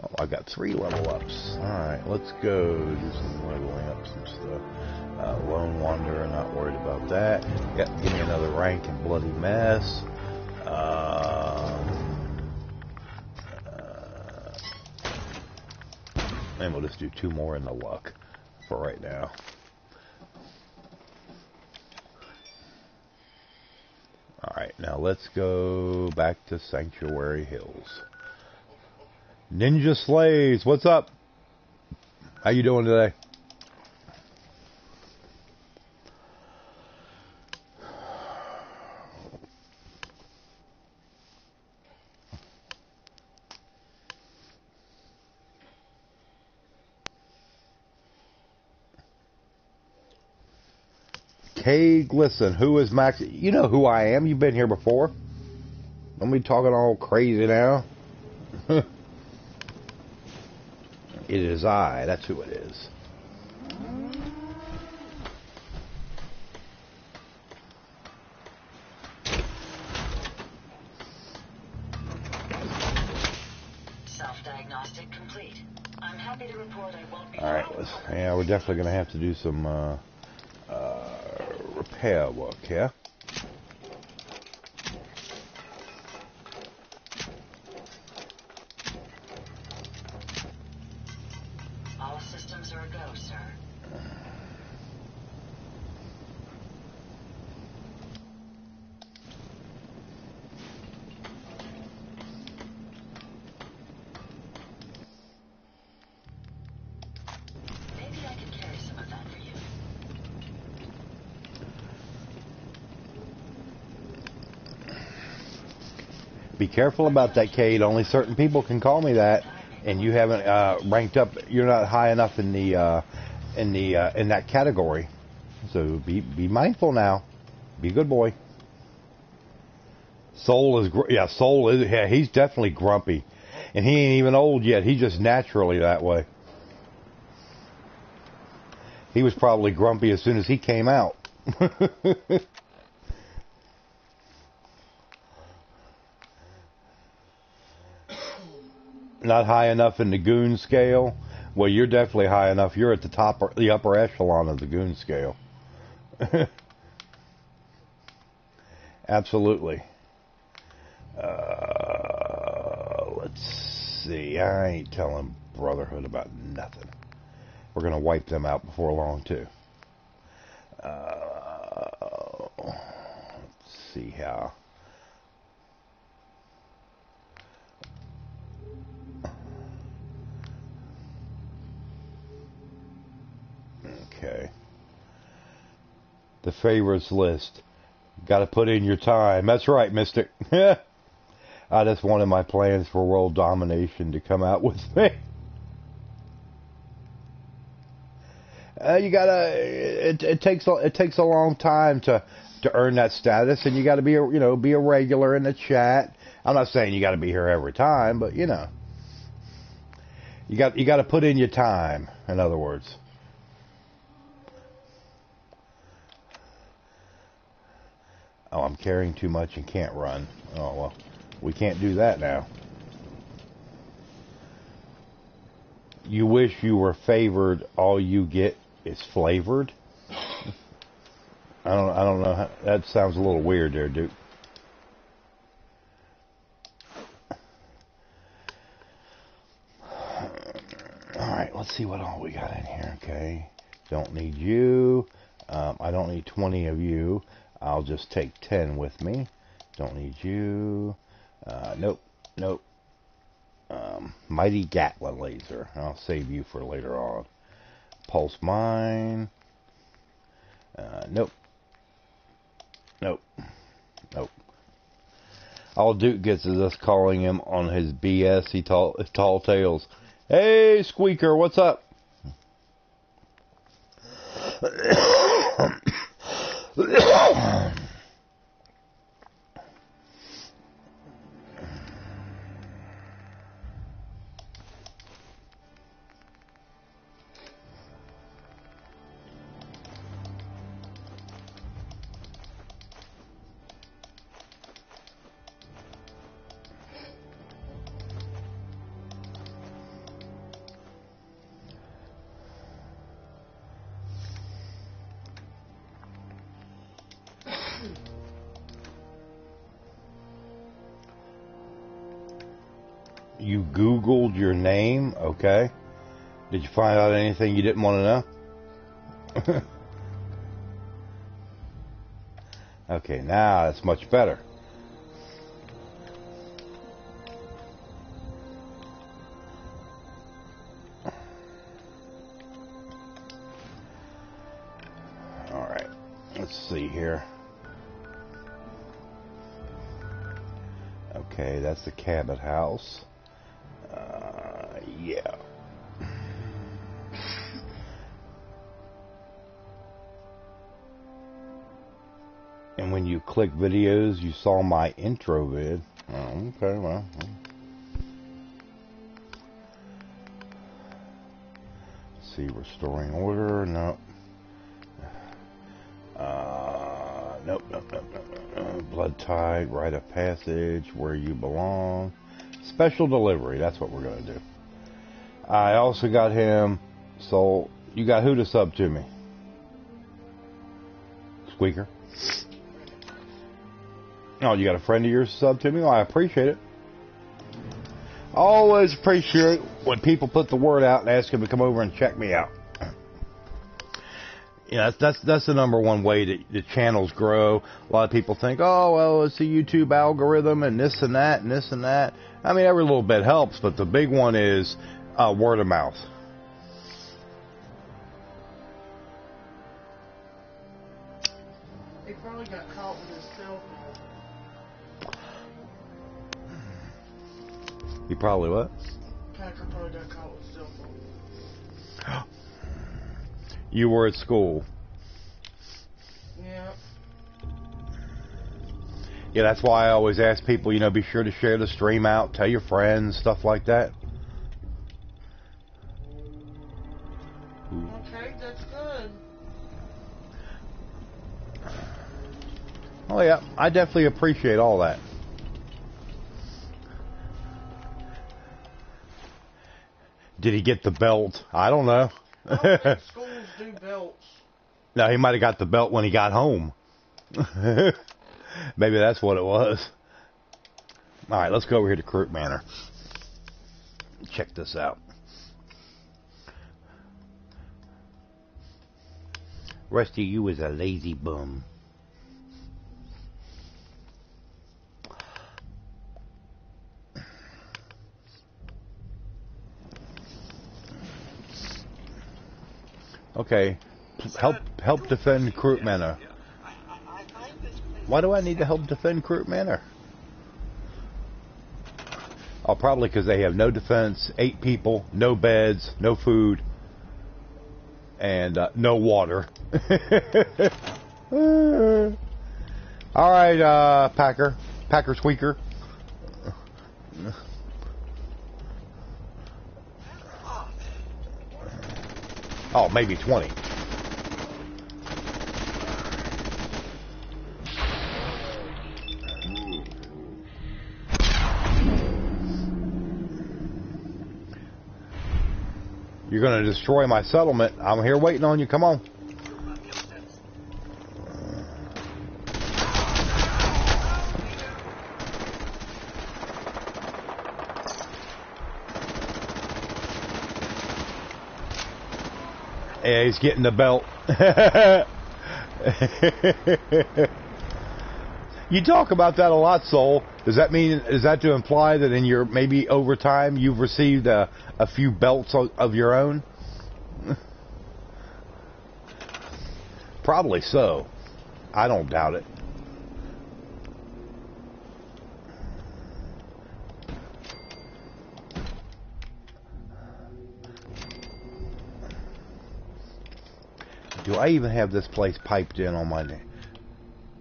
Oh, I got 3 level ups. Alright, let's go do some leveling up some stuff. Lone Wanderer, not worried about that. Yep, give me another rank in Bloody Mess. And we'll just do 2 more in the luck for right now. Alright, now let's go back to Sanctuary Hills. Ninja Slays, what's up? How you doing today? Hey, listen, who is Max? You know who I am. You've been here before. Don't be talking all crazy now. It is I. That's who it is. Self-diagnostic complete. I'm happy to report I won't be. All right. Yeah, we're definitely going to have to do some repair work here. All systems are a go, sir. Maybe I could carry some of that for you. Be careful about that, Cade. Only certain people can call me that, and you haven't ranked up. You're not high enough in the in that category. So be mindful now. Be a good boy. Soul is Soul is he's definitely grumpy, and he ain't even old yet. He's just naturally that way. He was probably grumpy as soon as he came out. Not high enough in the goon scale. Well, you're definitely high enough. You're at the top, or the upper echelon of the goon scale. Absolutely. Let's see. I ain't telling Brotherhood about nothing. We're gonna wipe them out before long too. Let's see how. Okay. The favorites list. Got to put in your time. That's right, Mystic. I just wanted my plans for world domination to come out with me. You gotta. It takes a long time to earn that status, and you got to be a regular in the chat. I'm not saying you got to be here every time, but you got to put in your time. In other words. Oh, I'm carrying too much and can't run. Oh, well, we can't do that now. You wish you were favored, all you get is flavored? I don't know. How, that sounds a little weird there, Duke. Alright, let's see what all we got in here, okay? Don't need you. I don't need 20 of you. I'll just take 10 with me. Don't need you. Nope. Mighty Gatling laser. I'll save you for later on. Pulse mine. Nope. All Duke gets is us calling him on his BS. He tall tales. Hey, Squeaker, what's up? You Googled your name, okay. Did you find out anything you didn't want to know? Okay, now that's much better. Alright, let's see here. Okay, that's the Cabot house. Yeah. And when you click videos, you saw my intro vid. Oh, okay, well. Let's see, restoring order. No. Nope. Blood tide, rite of passage, where you belong. Special delivery, that's what we're going to do. I also got him, so you got who to sub to me? Squeaker? Oh, you got a friend of yours sub to me? Well, I appreciate it. I always appreciate when people put the word out and ask them to come over and check me out. Yeah, that's the number one way that the channels grow. A lot of people think, oh, well, it's the YouTube algorithm and this and that and this and that. I mean, every little bit helps, but the big one is word of mouth. He probably got caught with his cell phone. You probably what? Packer probably got caught with his cell phone. You were at school. Yeah. Yeah, that's why I always ask people, you know, be sure to share the stream out, tell your friends, stuff like that. Okay, that's good. Oh yeah, I definitely appreciate all that. Did he get the belt? I don't know. I don't think schools do belts. No, he might have got the belt when he got home. Maybe that's what it was. Alright, let's go over here to Crook Manor. Check this out. Rest of you is a lazy bum. Okay, help defend Crook Manor. Why do I need to help defend Crook Manor? Oh, probably because they have no defense, 8 people, no beds, no food, and no water. All right, Packer Squeaker. Oh, maybe 20. You're going to destroy my settlement. I'm here waiting on you. Come on. Yeah, he's getting the belt. You talk about that a lot, Soul. Does that mean, is that to imply that in your, maybe over time, you've received a few belts of your own? Probably so. I don't doubt it. Do I even have this place piped in on my...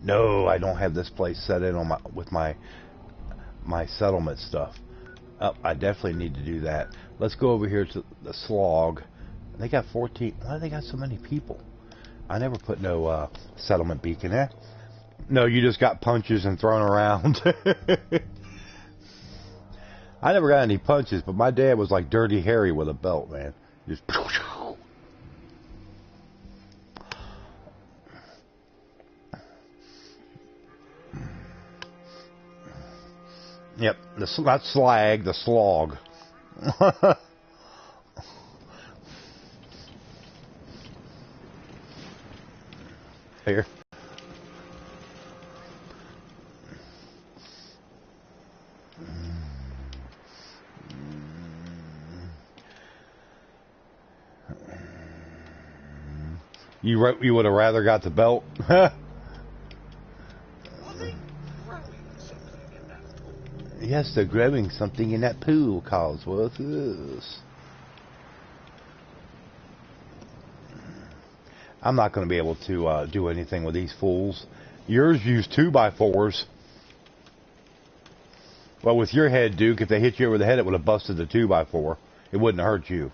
No, I don't have this place set in on my with my settlement stuff. Oh, I definitely need to do that. Let's go over here to the slog. They got 14. Why do they got so many people? I never put no settlement beacon there. No, you just got punches and thrown around. I never got any punches, but my dad was like Dirty Harry with a belt, man. Just... Yep, not slag, the slog. Here. You would have rather got the belt? Yes, they're grabbing something in that pool, Cosworth. Yes. I'm not going to be able to do anything with these fools. Yours use 2x4s. Well, with your head, Duke, if they hit you over the head, it would have busted the 2x4. It wouldn't have hurt you.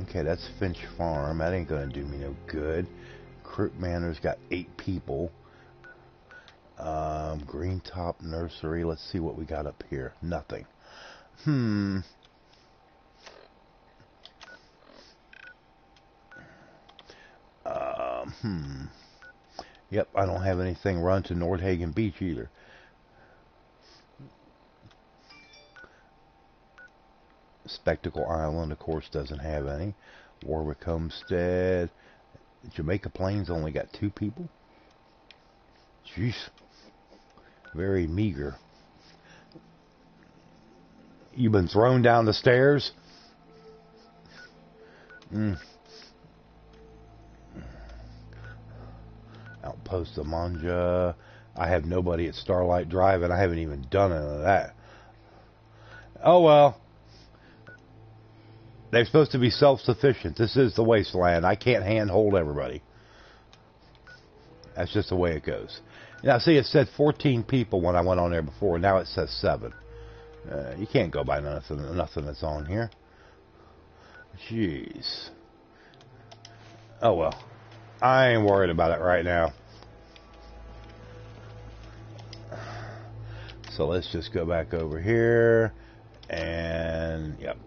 Okay, that's Finch Farm. That ain't going to do me no good. Crook Manor's got 8 people. Green Top Nursery. Let's see what we got up here. Nothing. Yep, I don't have anything run to Nordhagen Beach either. Spectacle Island, of course, doesn't have any. Warwick Homestead. Jamaica Plains only got 2 people. Jeez. Very meager. You've been thrown down the stairs? Outpost of Manja. I have nobody at Starlight Drive, and I haven't even done any of that. Oh well. They're supposed to be self-sufficient. This is the wasteland. I can't handhold everybody. That's just the way it goes. Now, see, it said 14 people when I went on there before. Now it says 7. You can't go by nothing that's on here. Jeez. Oh, well. I ain't worried about it right now. So let's just go back over here. And, yep.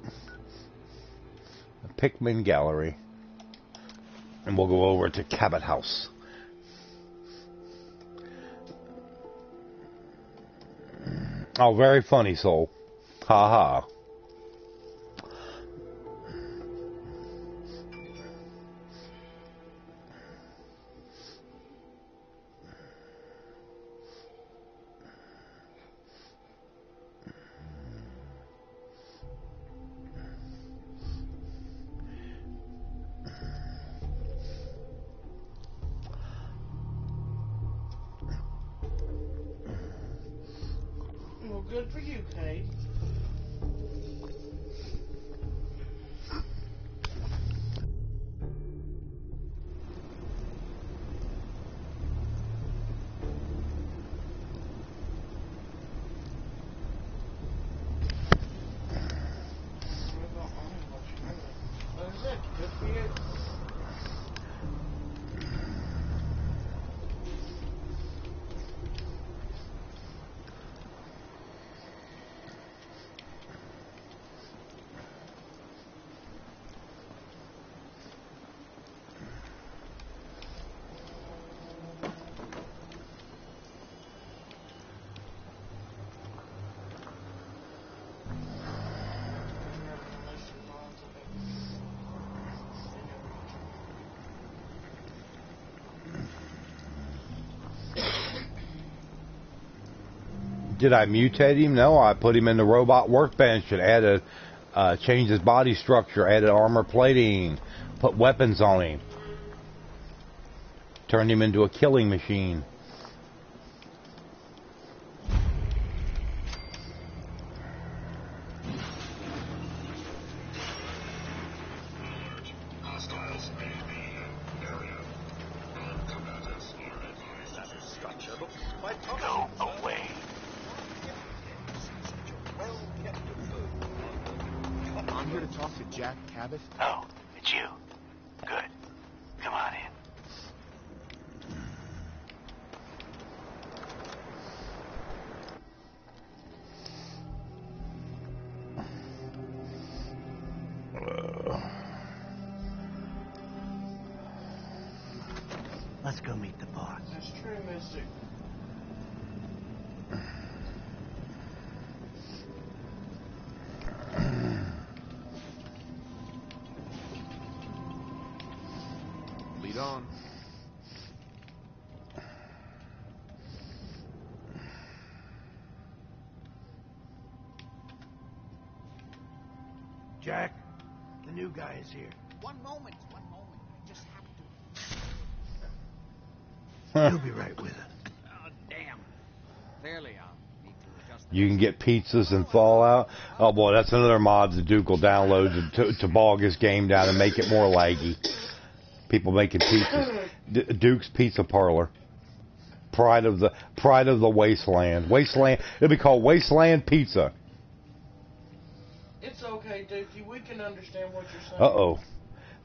Pikmin Gallery. And we'll go over to Cabot House. Oh, very funny, Soul. Ha ha. Well, good for you, Kate. Good for you. Did I mutate him? No, I put him in the robot workbench and added, changed his body structure, added armor plating, put weapons on him. Turned him into a killing machine. Oh, it's you. Good. Come on in. Let's go meet the boss. That's true, Mystic. Lead on. Jack, the new guy is here. One moment. I just have to. He'll be right with us. Oh, damn. Clearly, I'll need to adjust. You can get pizzas in Fallout. Oh boy, that's another mod that Duke will download to bog his game down and make it more laggy. People making pizzas. Duke's Pizza Parlor. Pride of the wasteland. Wasteland. It'll be called Wasteland Pizza. It's okay, Dookie. We can understand what you're saying. Uh-oh.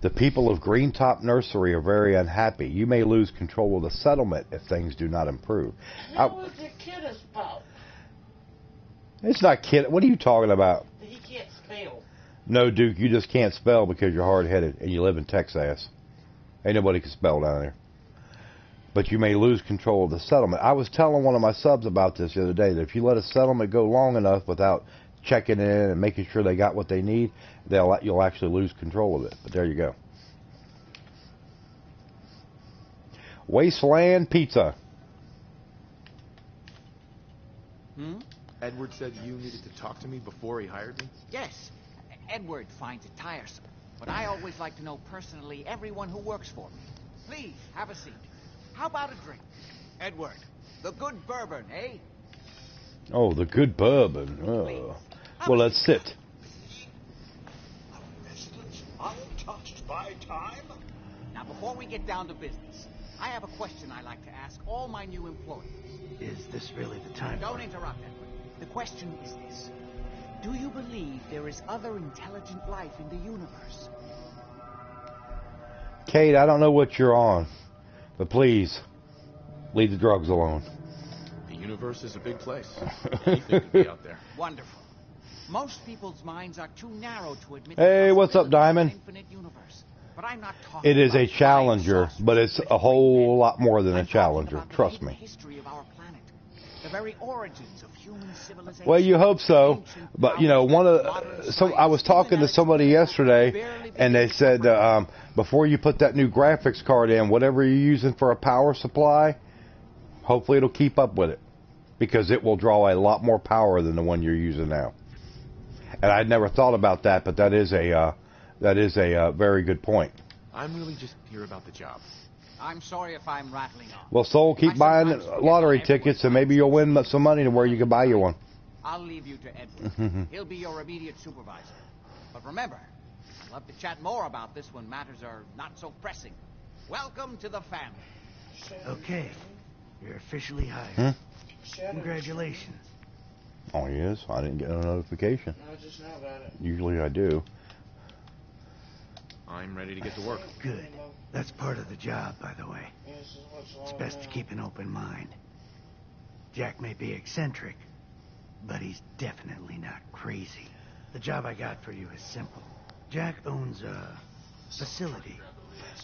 The people of Greentop Nursery are very unhappy. You may lose control of the settlement if things do not improve. How was the kid about? It's not kid. What are you talking about? He can't spell. No, Duke, you just can't spell because you're hard-headed and you live in Texas. Ain't nobody can spell down there. But you may lose control of the settlement. I was telling one of my subs about this the other day, that if you let a settlement go long enough without checking in and making sure they got what they need, you'll actually lose control of it. But there you go. Wasteland Pizza. Edward said you needed to talk to me before he hired me? Yes. Edward finds it tiresome. But I always like to know personally everyone who works for me. Please, have a seat. How about a drink? Edward, the good bourbon, eh? Oh, the good bourbon. Oh. Well, let's sit. Residents untouched by time? Now, before we get down to business, I have a question I like to ask all my new employees. Is this really the time? Don't interrupt, Edward. The question is this. Do you believe there is other intelligent life in the universe? Kate, I don't know what you're on, but please, leave the drugs alone. The universe is a big place. Anything could be out there. Wonderful. Most people's minds are too narrow to admit. Hey, what's up, Diamond? Infinite universe. But I'm not talking It is about a challenger, but it's a whole lot more than a challenger. Trust me. History of our planet, the very origins of human civilization. Well, you hope so, but you know, I was talking to somebody yesterday, and they said before you put that new graphics card in, whatever you're using for a power supply, hopefully it'll keep up with it, because it will draw a lot more power than the one you're using now. And I'd never thought about that, but that is a very good point. I'm really just here about the job. I'm sorry if I'm rattling on. Well, Soul, keep buying lottery tickets, and maybe you'll win some money to where you can buy you one. I'll leave you to Edward. He'll be your immediate supervisor. But remember, I'd love to chat more about this when matters are not so pressing. Welcome to the family. Okay, you're officially hired. Congratulations. Oh, he is? I didn't get a notification. I just know about it. Usually I do. I'm ready to get to work. Good. That's part of the job, by the way. It's best to keep an open mind. Jack may be eccentric, but he's definitely not crazy. The job I got for you is simple. Jack owns a facility.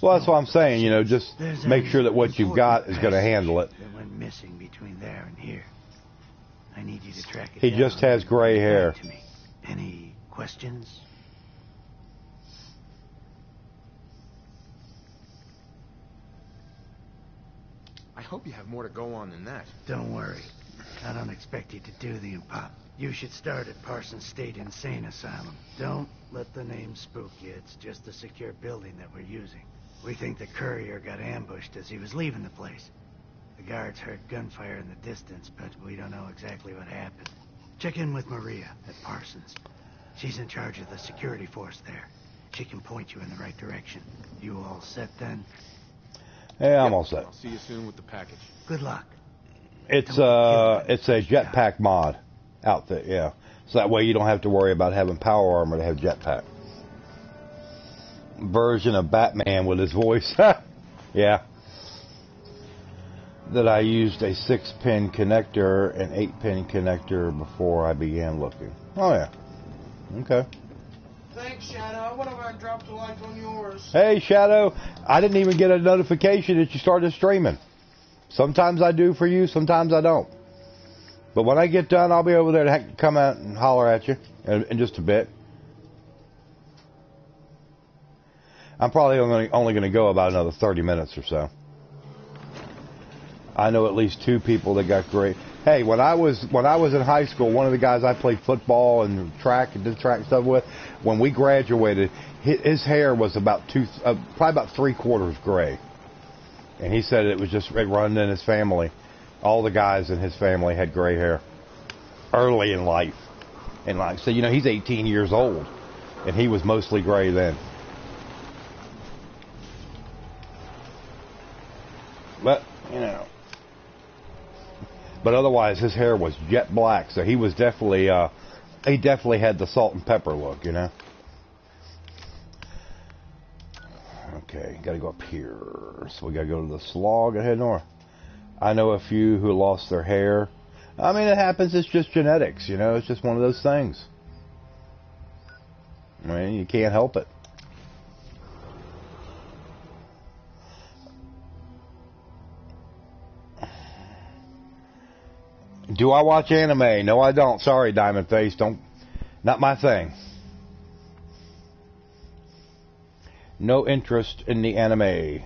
Well, that's what I'm saying, you know, just make sure that what you've got is going to handle it. That went missing between there and here. I need you to track it He down. just has gray hair. To me. Any questions? I hope you have more to go on than that. Don't worry. I don't expect you to do the impossible. You should start at Parsons State Insane Asylum. Don't let the name spook you. It's just a secure building that we're using. We think the courier got ambushed as he was leaving the place. The guards heard gunfire in the distance, but we don't know exactly what happened. Check in with Maria at Parsons. She's in charge of the security force there. She can point you in the right direction. You all set then? Yeah, I'm all set. I'll see you soon with the package. Good luck. It's a jetpack mod outfit, yeah. So that way you don't have to worry about having power armor to have jetpack. Version of Batman with his voice. Yeah. That I used a 6-pin connector and 8-pin connector before I began looking. Oh yeah. Okay. Thanks, Shadow. I went over and dropped a like on yours. Hey, Shadow. I didn't even get a notification that you started streaming. Sometimes I do for you, sometimes I don't. But when I get done, I'll be over there to come out and holler at you in just a bit. I'm probably only going to go about another 30 minutes or so. I know at least 2 people that got great. Hey, when I was in high school, one of the guys I played football and track and did track stuff with, when we graduated, his hair was about probably about 3/4 gray, and he said it was just running in his family. All the guys in his family had gray hair early in life, and like so, you know, he's 18 years old, and he was mostly gray then. But you know. But otherwise, his hair was jet black, so he was definitely, he definitely had the salt and pepper look, you know. Okay, gotta go up here. So we gotta go to the slog and head north. I know a few who lost their hair. I mean, it happens. It's just genetics, you know. It's just one of those things. I mean, you can't help it. Do I watch anime? No, I don't. Sorry, Diamond Face. Not my thing. No interest in the anime.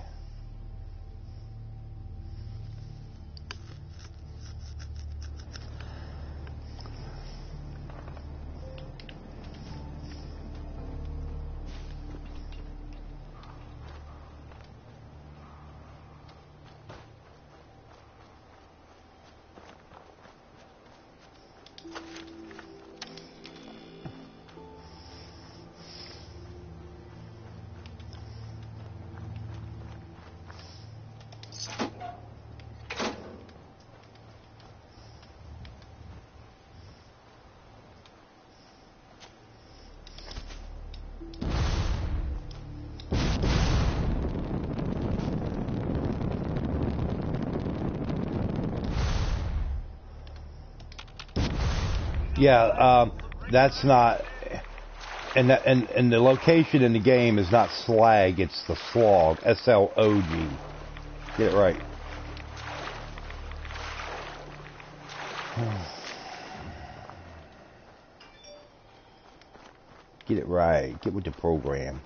Yeah, that's not, and the location in the game is not slag, it's the slog, S-L-O-G. Get it right. Get it right. Get with the program.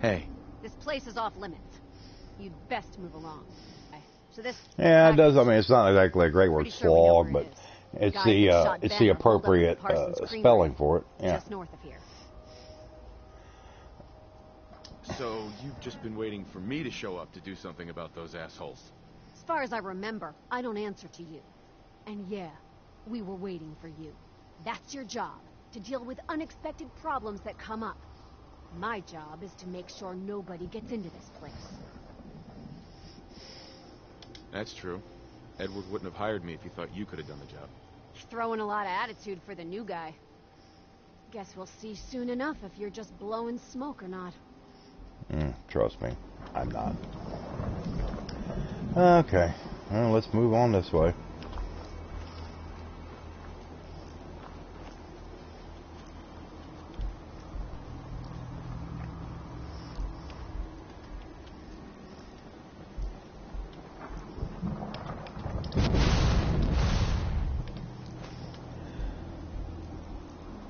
Hey. This place is off limits. You'd best move along. So this. Yeah, it does. I mean, it's not exactly a great word, slog, but it's the appropriate spelling for it. Yeah. Just north of here. So you've just been waiting for me to show up to do something about those assholes. As far as I remember, I don't answer to you. And yeah, we were waiting for you. That's your job, to deal with unexpected problems that come up. My job is to make sure nobody gets into this place. That's true. Edward wouldn't have hired me if he thought you could have done the job. You're throwing a lot of attitude for the new guy. Guess we'll see soon enough if you're just blowing smoke or not. Trust me, I'm not. Okay, well, let's move on this way.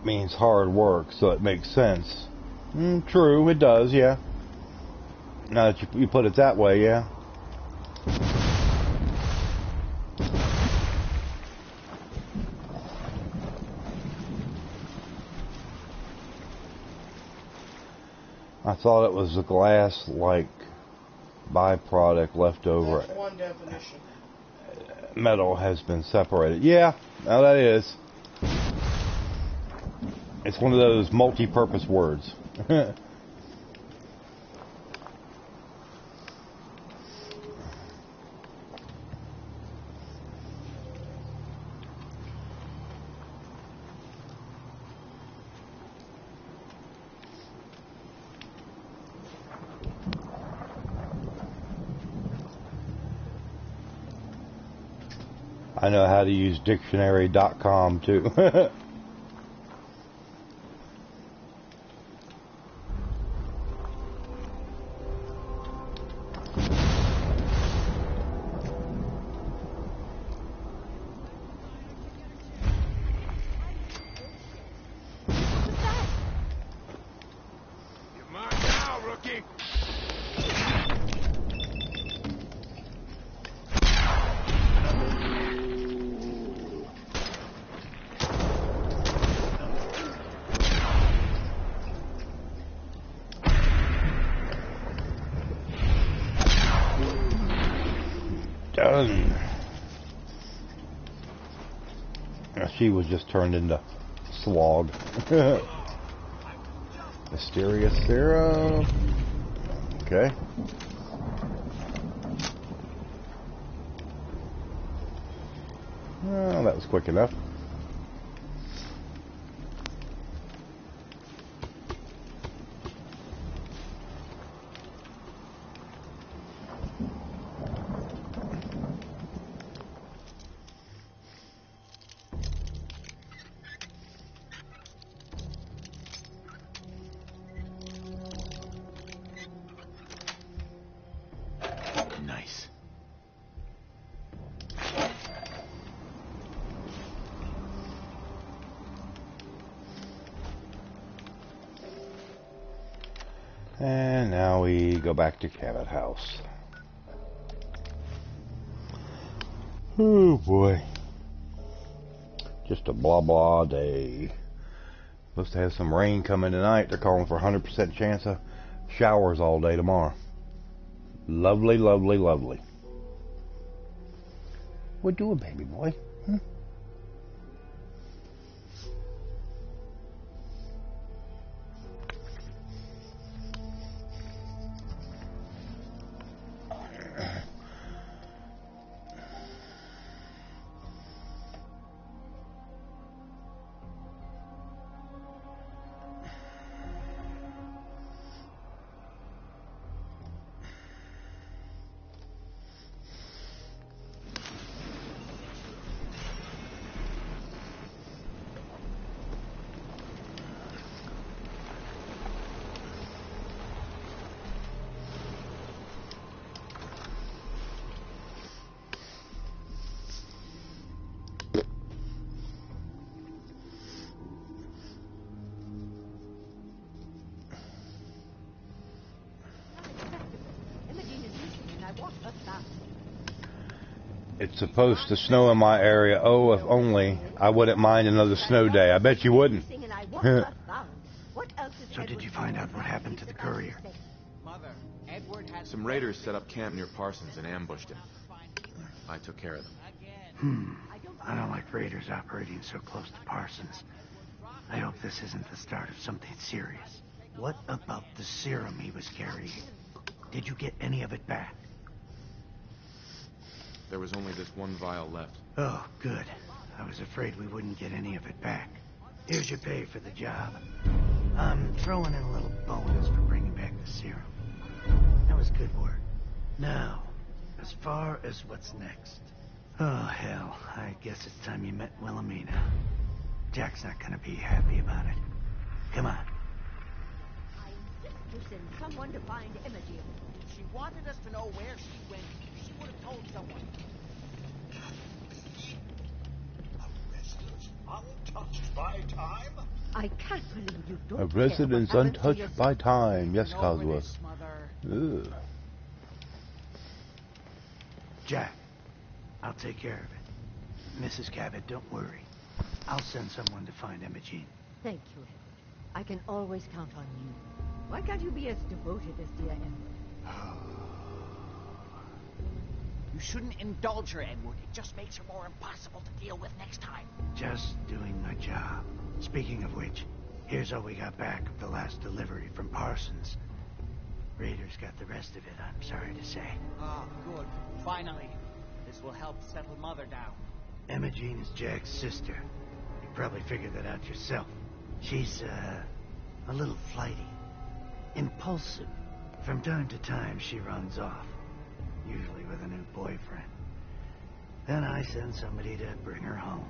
Means hard work, so it makes sense. True, it does, yeah. Now that you put it that way, yeah. I thought it was a glass-like byproduct left over. That's one definition. Metal has been separated. Yeah, now that is. It's one of those multi-purpose words. I know how to use dictionary.com too. Done. She was just turned into swag. Mysterious Sarah. Okay. Well, that was quick enough. Nice. And now we go back to Cabot House. Oh boy. Just a blah blah day. Supposed to have some rain coming tonight. They're calling for 100% chance of showers all day tomorrow. Lovely, lovely, lovely. What doing, baby boy? Hmm? It's supposed to snow in my area. Oh, if only I wouldn't mind another snow day. I bet you wouldn't. So did you find out what happened to the courier? Some raiders set up camp near Parsons and ambushed him. I took care of them. I don't like raiders operating so close to Parsons. I hope this isn't the start of something serious. What about the serum he was carrying? Did you get any of it back? There was only this one vial left. Oh, good. I was afraid we wouldn't get any of it back. Here's your pay for the job. I'm throwing in a little bonus for bringing back the serum. That was good work. Now, as far as what's next. Oh, hell. I guess it's time you met Wilhelmina. Jack's not gonna be happy about it. Come on. To send someone to find Imogen. If she wanted us to know where she went, she would have told someone. Untouched by time? I can't believe you don't. A residence untouched by time. Yes, Cosworth. Ugh. Jack, I'll take care of it. Mrs. Cabot, don't worry. I'll send someone to find Imogen. Thank you, Edward. I can always count on you. Why can't you be as devoted as dear Edward? You shouldn't indulge her, Edward. It just makes her more impossible to deal with next time. Just doing my job. Speaking of which, here's all we got back of the last delivery from Parsons. Raiders got the rest of it, I'm sorry to say. Ah, good. Finally. This will help settle Mother down. Imogen is Jack's sister. You probably figured that out yourself. She's, a little flighty. Impulsive. From time to time, she runs off. Usually with a new boyfriend. Then I send somebody to bring her home.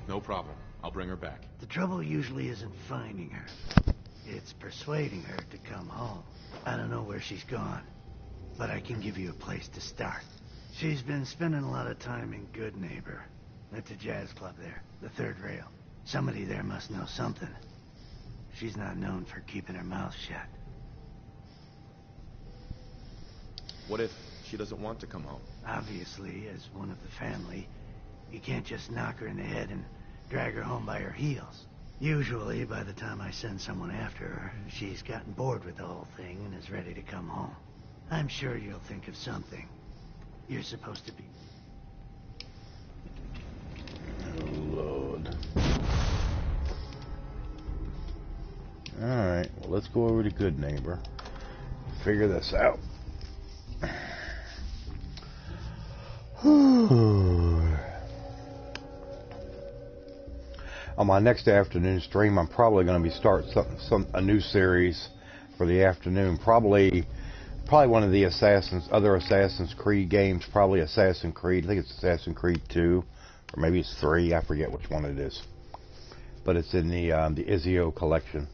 No problem. I'll bring her back. The trouble usually isn't finding her. It's persuading her to come home. I don't know where she's gone, but I can give you a place to start. She's been spending a lot of time in Good Neighbor. That's a jazz club there, the third rail. Somebody there must know something. She's not known for keeping her mouth shut. What if she doesn't want to come home? Obviously, as one of the family, you can't just knock her in the head and drag her home by her heels. Usually, by the time I send someone after her, she's gotten bored with the whole thing and is ready to come home. I'm sure you'll think of something. You're supposed to be... Oh, Lord. Alright, well, let's go over to Good Neighbor. Figure this out. On my next afternoon stream, I'm probably going to be starting a new series for the afternoon. Probably one of the other Assassin's Creed games. Probably Assassin's Creed. I think it's Assassin's Creed 2, or maybe it's 3. I forget which one it is. But it's in the Ezio collection.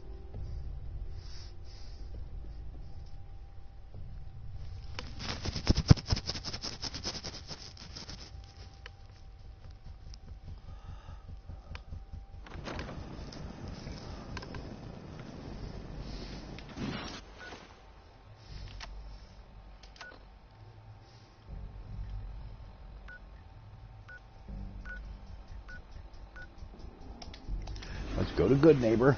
Let's go to Good Neighbor.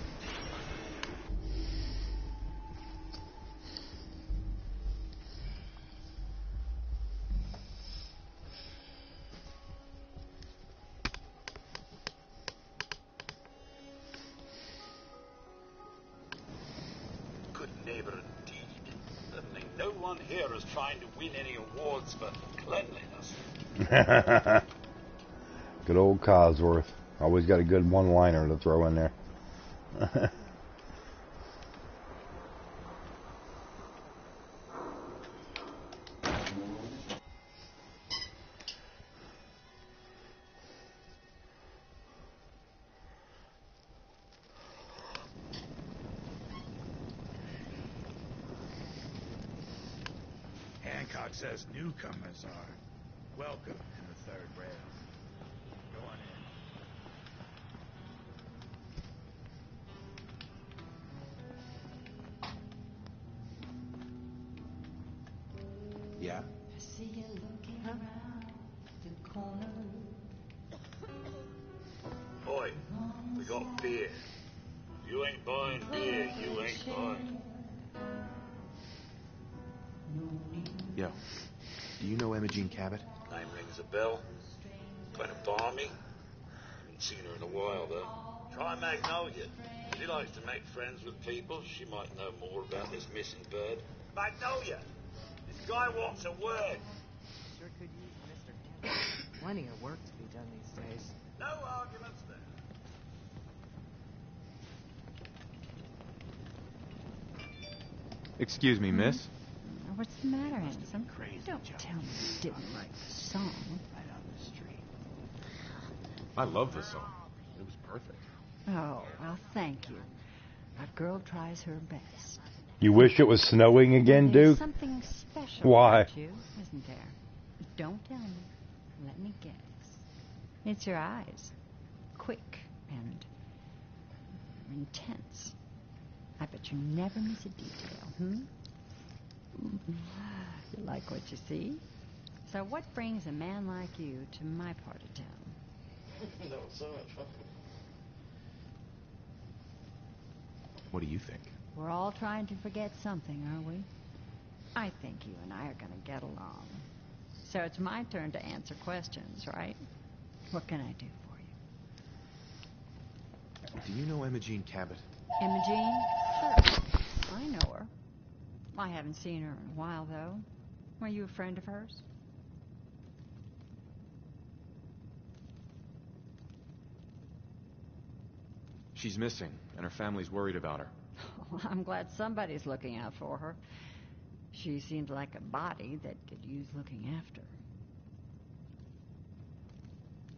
Good Neighbor indeed. Certainly no one here is trying to win any awards for cleanliness. Good old Cosworth. Always got a good one-liner to throw in there. Hancock says newcomers are welcome in the third rail. Go on in. Yeah? I see you looking around the corner. Boy, we got beer. You ain't buying beer, you ain't buying. Yo, do you know Imogene Cabot? Name rings a bell. Kind of balmy. Haven't seen her in a while, though. Try Magnolia. She likes to make friends with people. She might know more about this missing bird. Magnolia! This guy wants a word. Sure could use Mr. Hammond. Plenty of work to be done these days. No arguments there. Excuse me, miss? What's the matter, Handsome? Crazy Don't tell me you didn't like the song. Right on the street. I love this song. It was perfect. Oh, well, thank you. A girl tries her best. You wish it was snowing again, There's Duke? something special Why? about you, isn't there? Don't tell me. Let me guess. It's your eyes. Quick and intense. I bet you never miss a detail, You like what you see? So what brings a man like you to my part of town? That was so much fun. What do you think? We're all trying to forget something, aren't we? I think you and I are going to get along. So it's my turn to answer questions, right? What can I do for you? Do you know Imogene Cabot? Imogene? Sure. I know her. I haven't seen her in a while, though. Were you a friend of hers? She's missing, and her family's worried about her. Well, I'm glad somebody's looking out for her. She seemed like a body that could use looking after.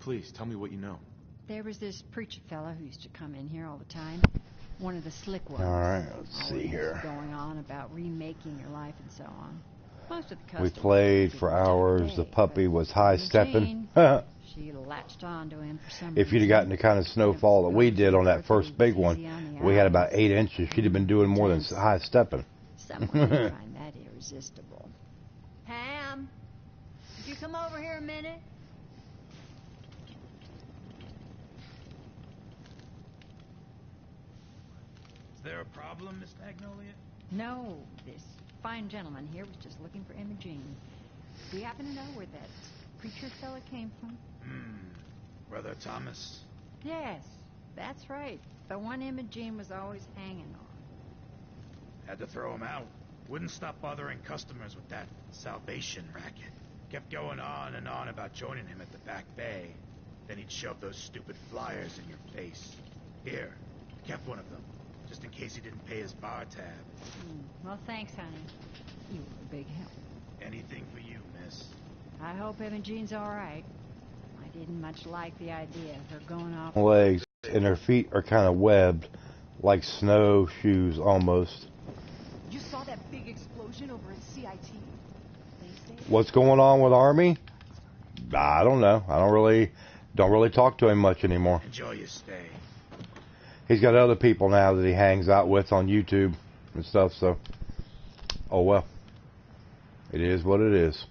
Please, tell me what you know. There was this preacher fella who used to come in here all the time. One of the slick ones. All right, let's see Always here. going on about remaking your life and so on. Most of the We customers played for hours. The puppy was high-stepping. She latched onto him for some If you'd have gotten the kind of snowfall that we did on that first big one, we had about 8 inches. She'd have been doing more than high-stepping. Someone would find that irresistible. Pam, could you come over here a minute? Is there a problem, Miss Magnolia? No, this fine gentleman here was just looking for Imogene. Do you happen to know where that preacher fella came from? Brother Thomas? Yes, that's right. The one Imogene was always hanging on. Had to throw him out. Wouldn't stop bothering customers with that salvation racket. Kept going on and on about joining him at the back bay. Then he'd shove those stupid flyers in your face. Here, kept one of them, just in case he didn't pay his bar tab. Well, thanks, honey. You were a big help. Anything for you, miss. I hope Imogene's all right. I didn't much like the idea of her going off. Legs and her feet are kind of webbed, like snowshoes almost. You saw that big explosion over at CIT? What's going on with Army? I don't know. I don't really talk to him much anymore. Enjoy your stay. He's got other people now that he hangs out with on YouTube and stuff, so oh well. It is what it is.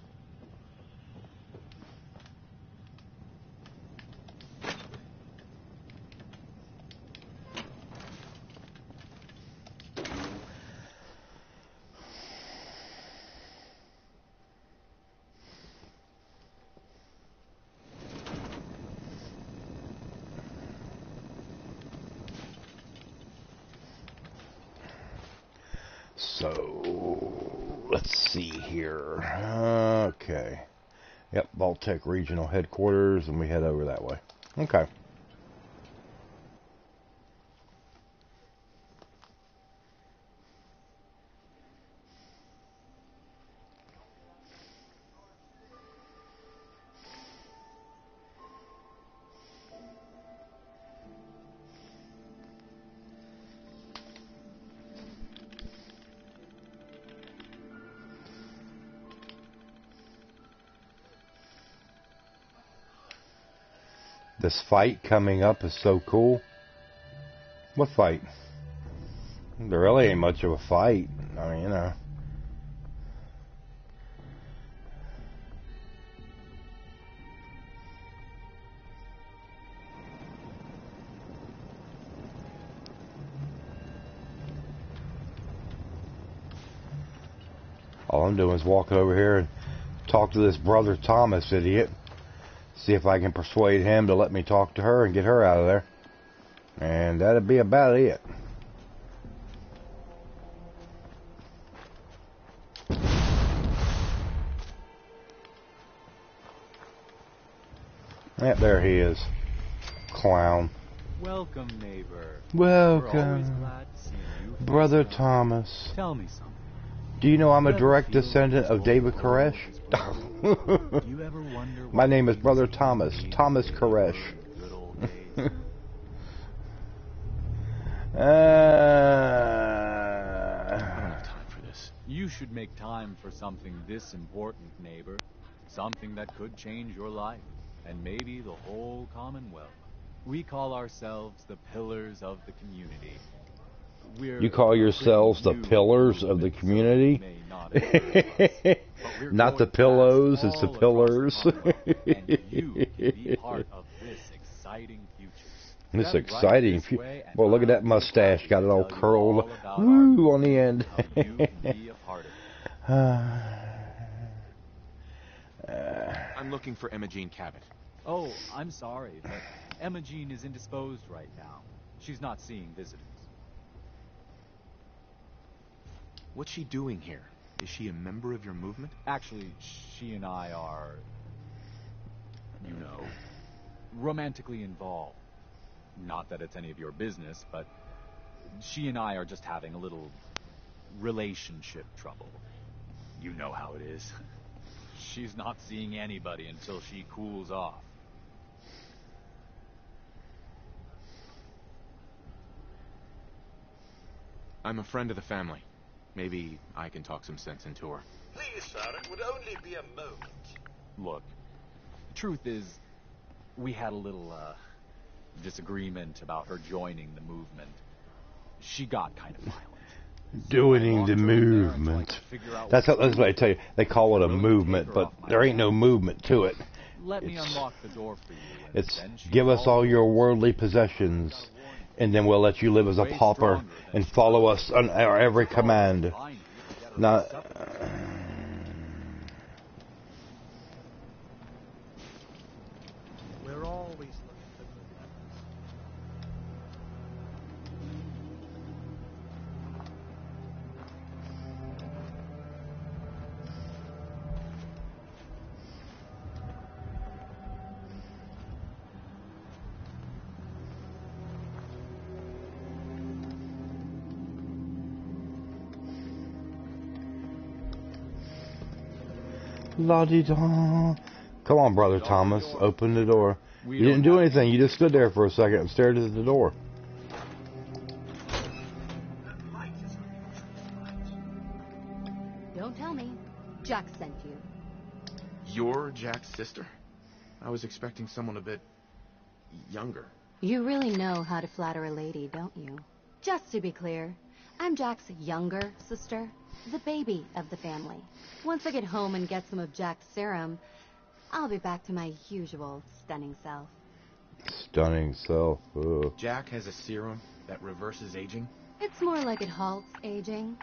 So, let's see here. Okay. Yep, Baltic Regional Headquarters, and we head over that way. Okay. This fight coming up is so cool. What fight? There really ain't much of a fight. I mean, you know. All I'm doing is walking over here and talk to this brother Thomas idiot. See if I can persuade him to let me talk to her and get her out of there. And that'd be about it. Yep, there he is. Clown. Welcome, neighbor. Welcome. Brother Thomas. Tell me something. Do you know I'm a direct descendant of David Koresh? My name is Brother Thomas. Thomas Koresh. I don't have time for this. You should make time for something this important, neighbor. Something that could change your life, and maybe the whole Commonwealth. We call ourselves the Pillars of the Community. You call yourselves the pillars of the community? Not the pillows, it's the pillars. And you can be part of this exciting future. This exciting future. Well, look at that mustache. Got it all curled. Woo, on the end. I'm looking for Imogene Cabot. Oh, I'm sorry, but Imogene is indisposed right now. She's not seeing visitors. What's she doing here? Is she a member of your movement? Actually, she and I are, you know, romantically involved. Not that it's any of your business, but she and I are just having a little relationship trouble. You know how it is. She's not seeing anybody until she cools off. I'm a friend of the family. Maybe I can talk some sense into her. Please, sir, it would only be a moment. Look, the truth is, we had a little, disagreement about her joining the movement. She got kind of violent. Doing the movement. That's what I tell you. They call it a movement, but there ain't no movement to it. Let me unlock the door for you. It's give us all your worldly possessions, and then we'll let you live as a pauper and follow us on our every command. Now, We're always looking for la-di-da. Come on, Brother Thomas, open the door. You didn't do anything. You just stood there for a second and stared at the door. Don't tell me. Jack sent you. You're Jack's sister? I was expecting someone a bit younger. You really know how to flatter a lady, don't you? Just to be clear, I'm Jack's younger sister, the baby of the family. Once I get home and get some of Jack's serum, I'll be back to my usual stunning self. Stunning self. Ugh. Jack has a serum that reverses aging? It's more like it halts aging.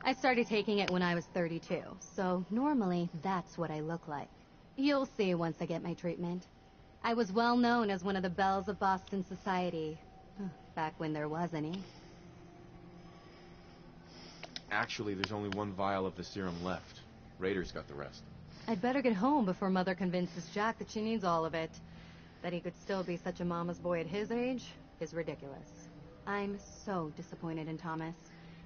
I started taking it when I was 32, so normally that's what I look like. You'll see once I get my treatment. I was well known as one of the belles of Boston society, back when there was any. Actually, there's only one vial of the serum left. Raiders got the rest. I'd better get home before Mother convinces Jack that she needs all of it. That he could still be such a mama's boy at his age is ridiculous. I'm so disappointed in Thomas.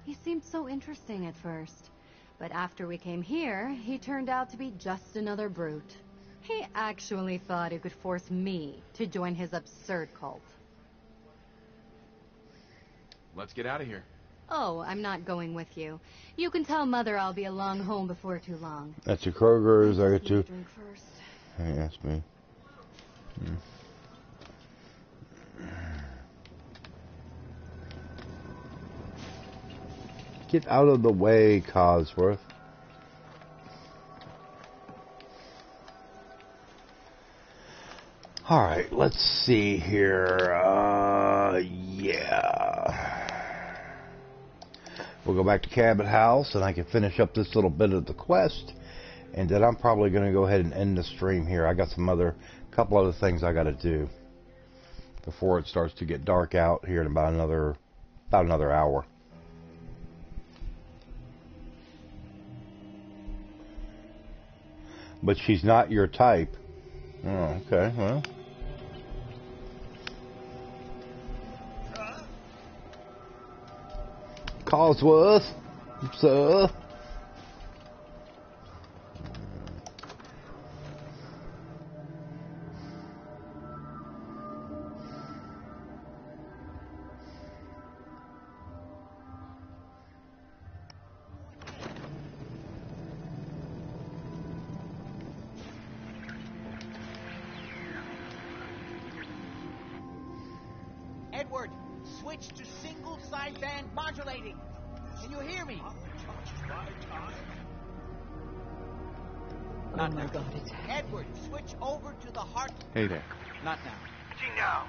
He seemed so interesting at first. But after we came here, he turned out to be just another brute. He actually thought he could force me to join his absurd cult. Let's get out of here. Oh, I'm not going with you. You can tell Mother I'll be along home before too long. That's your Kroger's. I get to. Drink first. Hey, that's me. Get out of the way, Cosworth. Alright, let's see here. Yeah. We'll go back to Cabot House, and I can finish up this little bit of the quest. And then I'm probably going to go ahead and end the stream here. I got couple other things I got to do before it starts to get dark out here in about another hour. But she's not your type. Oh, okay, well. Cosworth, sir. Edward, switch to single sideband modulating. Can you hear me? Not my God, it's Edward, switch over to the heart. Hey there. Not now. Gino,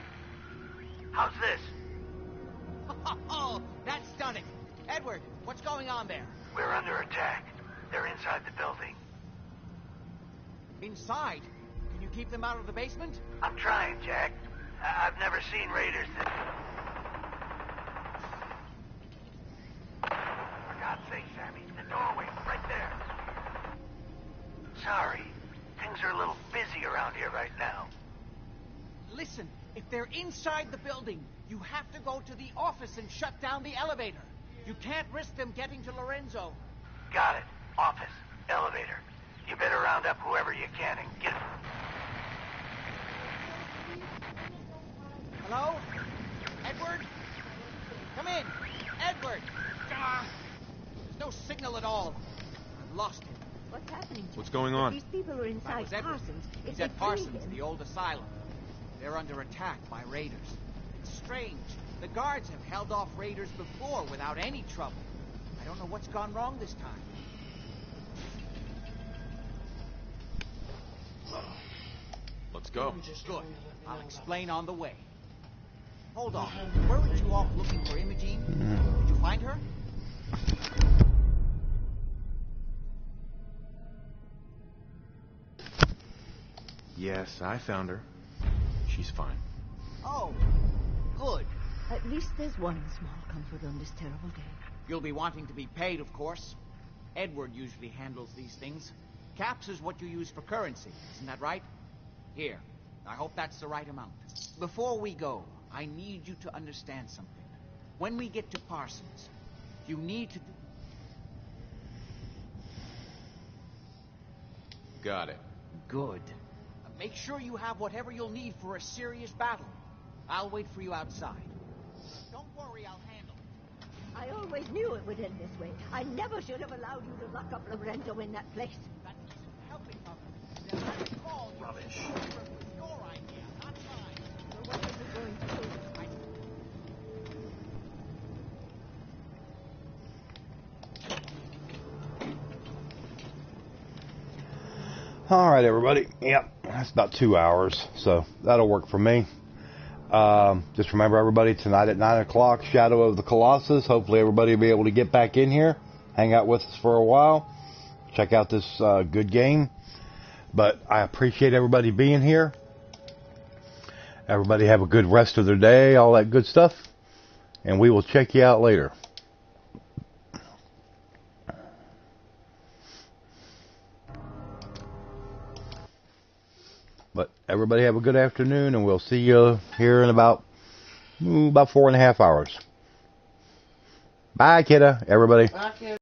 how's this? Oh, that's stunning. Edward, what's going on there? We're under attack. They're inside the building. Inside? Can you keep them out of the basement? I'm trying, Jack. I've never seen raiders this... For God's sake, Sammy, the doorway, right there. Sorry, things are a little busy around here right now. Listen, if they're inside the building, you have to go to the office and shut down the elevator. You can't risk them getting to Lorenzo. Got it. Office, elevator. You better round up whoever you can and get... Hello? Edward? Come in. Edward! There's no signal at all. I've lost him. What's happening? What's going on? These people are inside Parsons. He's at Parsons, the old asylum. They're under attack by raiders. It's strange. The guards have held off raiders before without any trouble. I don't know what's gone wrong this time. Let's go. Good. I'll explain on the way. Hold on. Weren't you off looking for Imogene? Did you find her? Yes, I found her. She's fine. Oh, good. At least there's one small comfort on this terrible day. You'll be wanting to be paid, of course. Edward usually handles these things. Caps is what you use for currency, isn't that right? Here, I hope that's the right amount. Before we go, I need you to understand something. When we get to Parsons, you need to... Got it. Good. Make sure you have whatever you'll need for a serious battle. I'll wait for you outside. Don't worry, I'll handle it. I always knew it would end this way. I never should have allowed you to lock up Lorenzo in that place. That isn't helping, Mother. Rubbish. Your idea, not mine. So what is it going to do? All right, everybody. Yep, that's about 2 hours, so that'll work for me. Just remember, everybody, tonight at 9 o'clock, Shadow of the Colossus. Hopefully everybody will be able to get back in here, hang out with us for a while, check out this good game. But I appreciate everybody being here. Everybody have a good rest of their day, all that good stuff. And we will check you out later. But everybody have a good afternoon, and we'll see you here in about 4.5 hours. Bye, kidda, everybody. Bye, kidda.